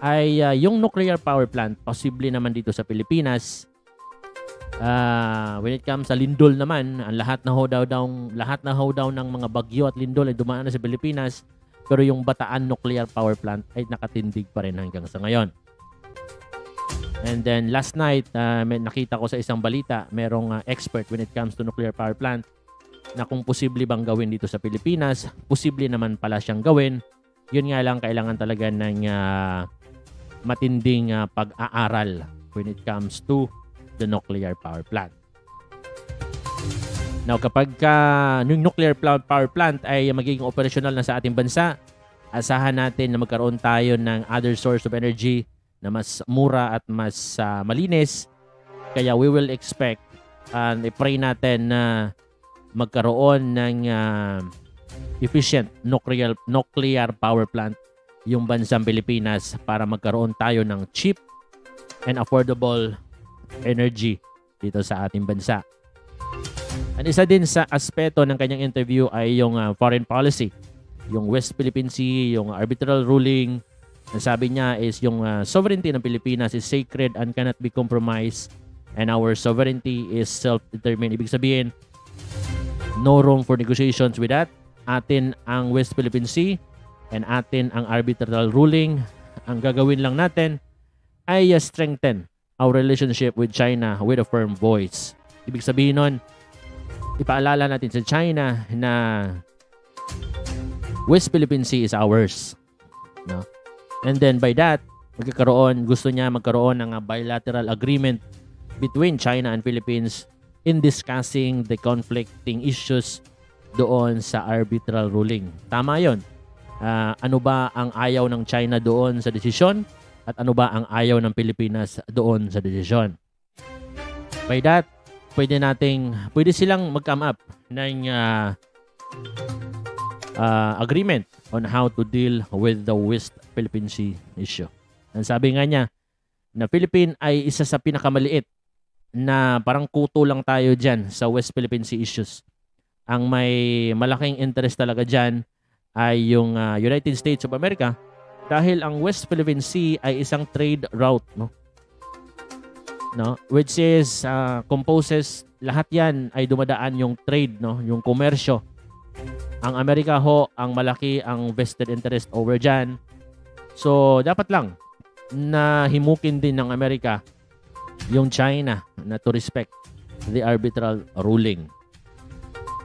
ay yung nuclear power plant, posible naman dito sa Pilipinas. When it comes sa lindol naman, ang lahat na ho daw ng mga bagyo at lindol ay dumaan na sa Pilipinas, pero yung Bataan nuclear power plant ay nakatindig pa rin hanggang sa ngayon. And then last night, nakita ko sa isang balita, merong expert when it comes to nuclear power plant na kung posible bang gawin dito sa Pilipinas. Posible naman pala siyang gawin. Yun nga lang, kailangan talaga ng matinding pag-aaral when it comes to the nuclear power plant. Now, kapag yung nuclear power plant ay magiging operational na sa ating bansa, asahan natin na magkaroon tayo ng other source of energy na mas mura at mas malinis. Kaya we will expect and i-pray natin na magkaroon ng efficient nuclear power plant yung bansang Pilipinas para magkaroon tayo ng cheap and affordable energy dito sa ating bansa. At isa din sa aspeto ng kanyang interview ay yung foreign policy. Yung West Philippine Sea, yung arbitral ruling. Ang sabi niya is yung sovereignty ng Pilipinas is sacred and cannot be compromised, and our sovereignty is self-determined. Ibig sabihin, No room for negotiations with that. Atin ang West Philippine Sea and atin ang arbitral ruling. Ang gagawin lang natin ay strengthen our relationship with China with a firm voice. Ibig sabihin nun, ipaalala natin sa China na West Philippine Sea is ours. No? And then by that, gusto niya magkaroon ng bilateral agreement between China and Philippines in discussing the conflicting issues doon sa arbitral ruling. Tama yon. Ano ba ang ayaw ng China doon sa desisyon at ano ba ang ayaw ng Pilipinas doon sa desisyon. By that, pwede silang mag-come up ng agreement on how to deal with the West Philippine Sea issue. Ang sabi nga niya, na Philippine ay isa sa pinakamaliit na parang kuto lang tayo dyan sa West Philippine Sea issues. Ang may malaking interest talaga dyan ay yung United States of America dahil ang West Philippine Sea ay isang trade route, no? Which is composes, lahat yan ay dumadaan yung trade, no? Yung komersyo. Ang Amerika ho, ang malaki ang vested interest over dyan. So, dapat lang na himukin din ng Amerika yung China na to respect the arbitral ruling.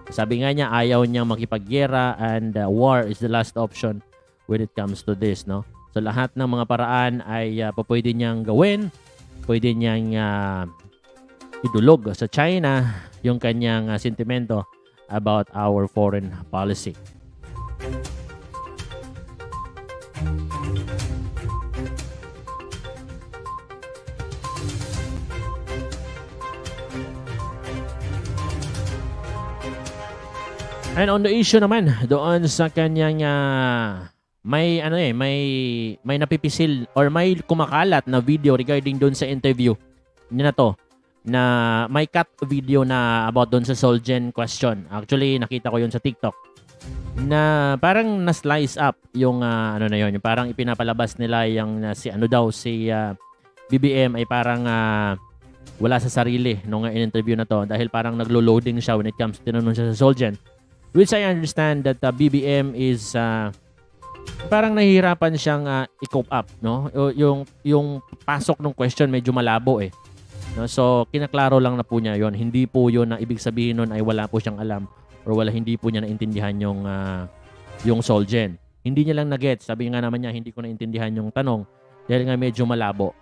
Sabi nga niya, ayaw niyang makipaggera and war is the last option when it comes to this, no? So, lahat ng mga paraan ay pwede niyang gawin. Pwede niyang idulog sa China yung kanyang sentimento about our foreign policy. And on the issue naman doon sa kanyang may napipisil or may kumakalat na video regarding doon sa interview niya na to, na may cut video na about doon sa Solgen question. Actually, nakita ko yun sa TikTok na parang na-slice up yung yung parang ipinapalabas nila yung si BBM ay parang wala sa sarili nung in-interview na to dahil parang naglo-loading siya when it comes to tinanong siya sa Solgen. Which I understand that BBM is parang nahihirapan siyang i-cope up, no? Yung pasok ng question medyo malabo eh. No? So kinaklaro lang na po niya 'yon. Hindi po 'yon na ibig sabihin nun ay wala po siyang alam or hindi po niya naintindihan yung Solgen. Hindi niya lang na-get. Sabi nga naman niya, hindi ko naintindihan yung tanong dahil nga medyo malabo.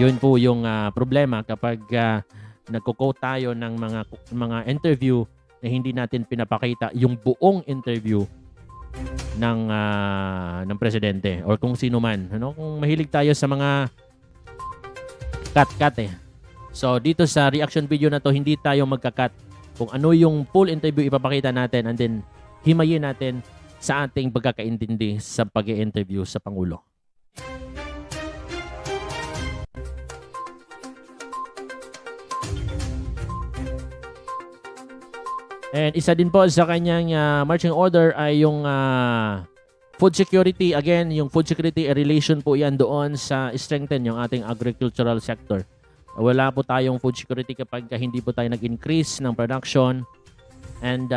'Yun po yung problema kapag nagko-quote tayo ng mga interview na hindi natin pinapakita yung buong interview ng presidente or kung sino man, ano? Kung mahilig tayo sa mga cut eh. So dito sa reaction video na to, hindi tayo magka-cut. Kung ano yung full interview ipapakita natin and then himayin natin sa ating pagkakaintindi sa pag-i-interview sa Pangulo. And isa din po sa kanyang marching order ay yung food security. Again, yung food security relation po yan doon sa strengthen yung ating agricultural sector. Wala po tayong food security kapag hindi po tayo nag-increase ng production. And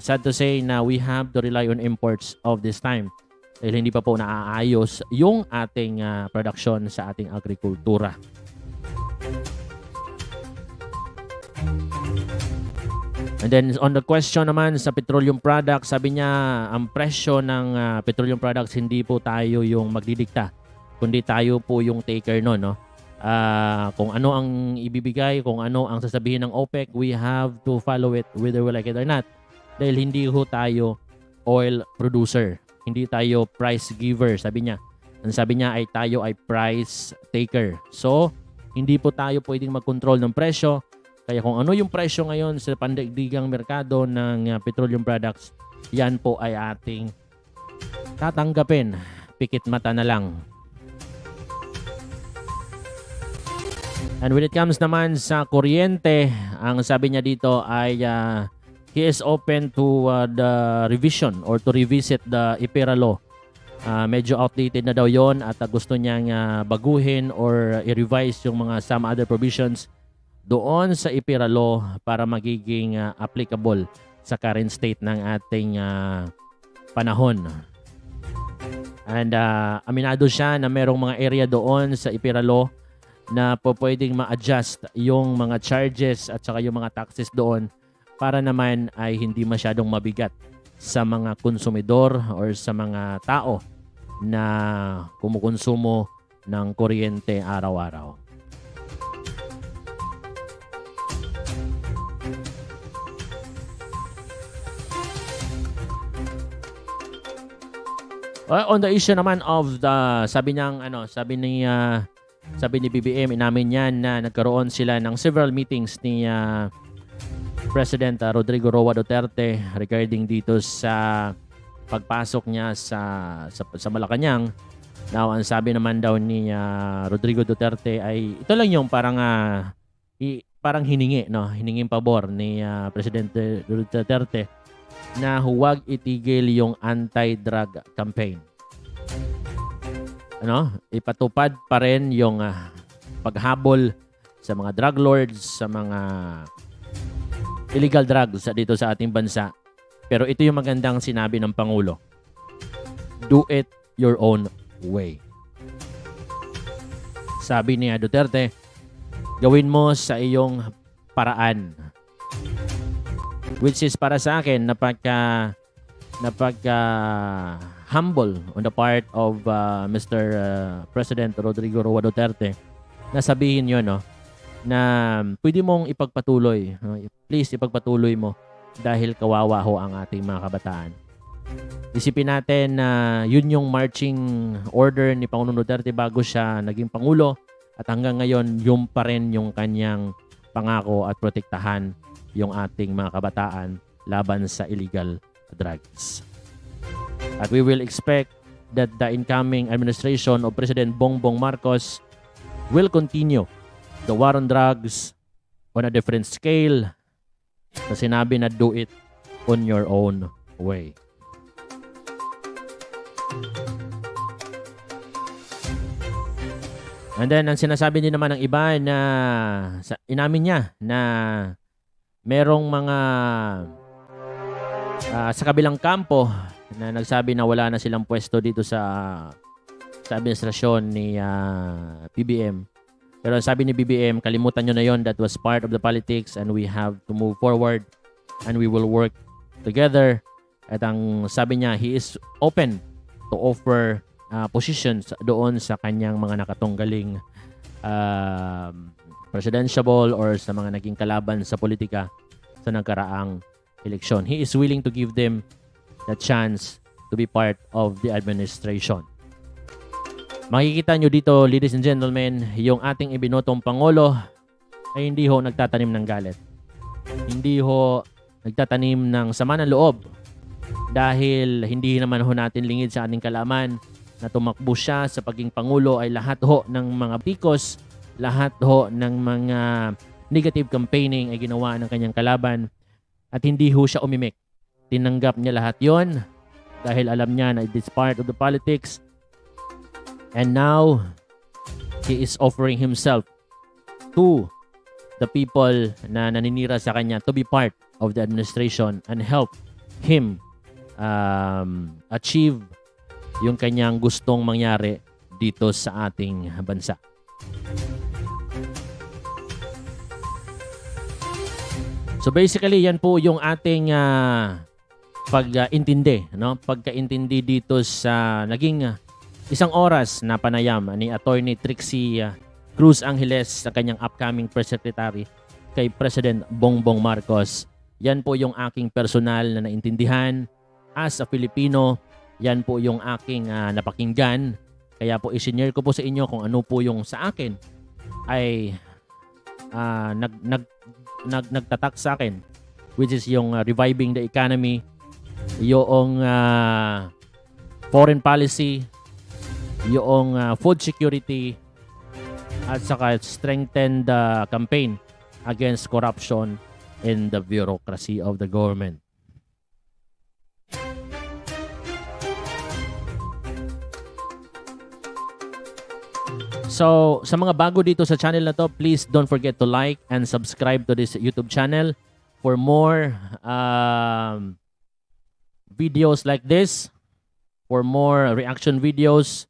sad to say na we have to rely on imports of this time. Dahil hindi pa po naaayos yung ating production sa ating agrikultura. And then on the question naman sa petroleum products, sabi niya ang presyo ng petroleum products hindi po tayo yung magdidikta, kundi tayo po yung taker no. Kung ano ang ibibigay, kung ano ang sasabihin ng OPEC, we have to follow it whether we like it or not. Dahil hindi ho tayo oil producer, hindi tayo price giver, sabi niya. Ang sabi niya ay tayo ay price taker. So, hindi po tayo pwedeng mag-control ng presyo. Kaya kung ano yung presyo ngayon sa pandaigdigang merkado ng petroleum products, yan po ay ating tatanggapin. Pikit mata na lang. And when it comes naman sa kuryente, ang sabi niya dito ay he is open to the revision or to revisit the IPERA law. Medyo outdated na daw yon at gusto niyang baguhin or i-revise yung mga some other provisions doon sa IPIRA law para magiging applicable sa current state ng ating panahon. And aminado siya na merong mga area doon sa IPIRA law na pwedeng ma-adjust yung mga charges at saka yung mga taxes doon para naman ay hindi masyadong mabigat sa mga konsumidor or sa mga tao na kumukonsumo ng kuryente araw-araw. On the issue naman of the sabi ni BBM, inamin niya na nagkaroon sila ng several meetings ni President Rodrigo Roa Duterte regarding dito sa pagpasok niya sa Malacanang. Now, ang sabi naman daw ni Rodrigo Duterte ay ito lang yung parang hininging pabor ni Presidente Duterte na huwag itigil yung anti-drug campaign. Ipatupad pa rin yung paghabol sa mga drug lords, sa mga illegal drugs dito sa ating bansa. Pero ito yung magandang sinabi ng Pangulo. Do it your own way. Sabi ni Duterte, gawin mo sa iyong paraan. Which is para sa akin napaka humble on the part of Mr. President Rodrigo Roa Duterte na sabihin nyo na pwede mong ipagpatuloy. Please ipagpatuloy mo dahil kawawa ho ang ating mga kabataan. Isipin natin na yun yung marching order ni Pangulong Duterte bago siya naging Pangulo at hanggang ngayon yun pa rin yung kanyang pangako at protektahan yung ating mga kabataan laban sa illegal drugs. At we will expect that the incoming administration of President Bongbong Marcos will continue the war on drugs on a different scale na sinabi na do it on your own way. And then, ang sinasabi din naman ng iba na inamin niya na merong mga sa kabilang kampo na nagsabi na wala na silang pwesto dito sa administrasyon ni BBM. Pero sabi ni BBM, kalimutan nyo na yon, that was part of the politics and we have to move forward and we will work together. At ang sabi niya, he is open to offer positions doon sa kanyang mga nakatunggaling presidential or sa mga naging kalaban sa politika sa nagkaraang eleksyon. He is willing to give them the chance to be part of the administration. Makikita nyo dito, ladies and gentlemen, yung ating ibinotong Pangulo ay hindi ho nagtatanim ng galit. Hindi ho nagtatanim ng sama ng loob dahil hindi naman ho natin lingid sa ating kalaman na tumakbo siya sa pagiging Pangulo ay lahat ho ng mga pikos, lahat ho ng mga negative campaigning ay ginawa ng kanyang kalaban at hindi ho siya umimik. Tinanggap niya lahat yon dahil alam niya na it is part of the politics. And now, he is offering himself to the people na naninira sa kanya to be part of the administration and help him achieve yung kanyang gustong mangyari dito sa ating bansa. So basically, yan po yung ating pag-intindi, no? Pagkaintindi dito sa naging isang oras na panayam ni Atty Trixie Cruz Angeles sa kanyang upcoming press secretary kay President Bongbong Marcos. Yan po yung aking personal na naintindihan as a Filipino. Yan po yung aking napakinggan. Kaya po isinare ko po sa inyo kung ano po yung sa akin ay nagtatak sa akin, which is yung reviving the economy, yung foreign policy, yung food security, at saka strengthen the campaign against corruption in the bureaucracy of the government. So, sa mga bago dito sa channel na to, please don't forget to like and subscribe to this YouTube channel for more videos like this, for more reaction videos.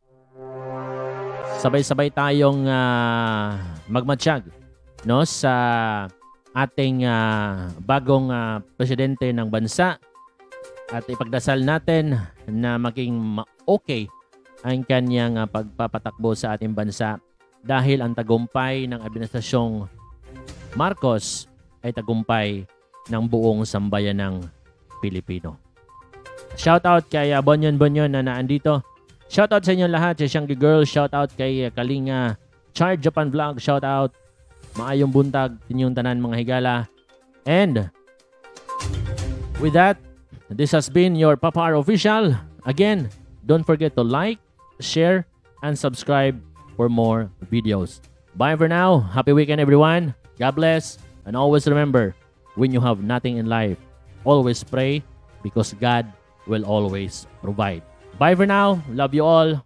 Sabay-sabay tayong magmatsyag, no, sa ating bagong presidente ng bansa at ipagdasal natin na maging okay ang kanyang pagpapatakbo sa ating bansa dahil ang tagumpay ng administrasyong Marcos ay tagumpay ng buong sambayan ng Pilipino. Shout out kay Bonyon na naandito. Shout out sa inyo lahat, sa Shanghai Girl. Shout out kay Kalinga Char Japan Vlog. Shout out. Maayong buntag inyong tanan mga higala. And with that, this has been your Papa R Official. Again, don't forget to like, share, and subscribe for more videos. Bye for now. Happy weekend, everyone. God bless. And always remember, when you have nothing in life, always pray because God will always provide. Bye for now. Love you all.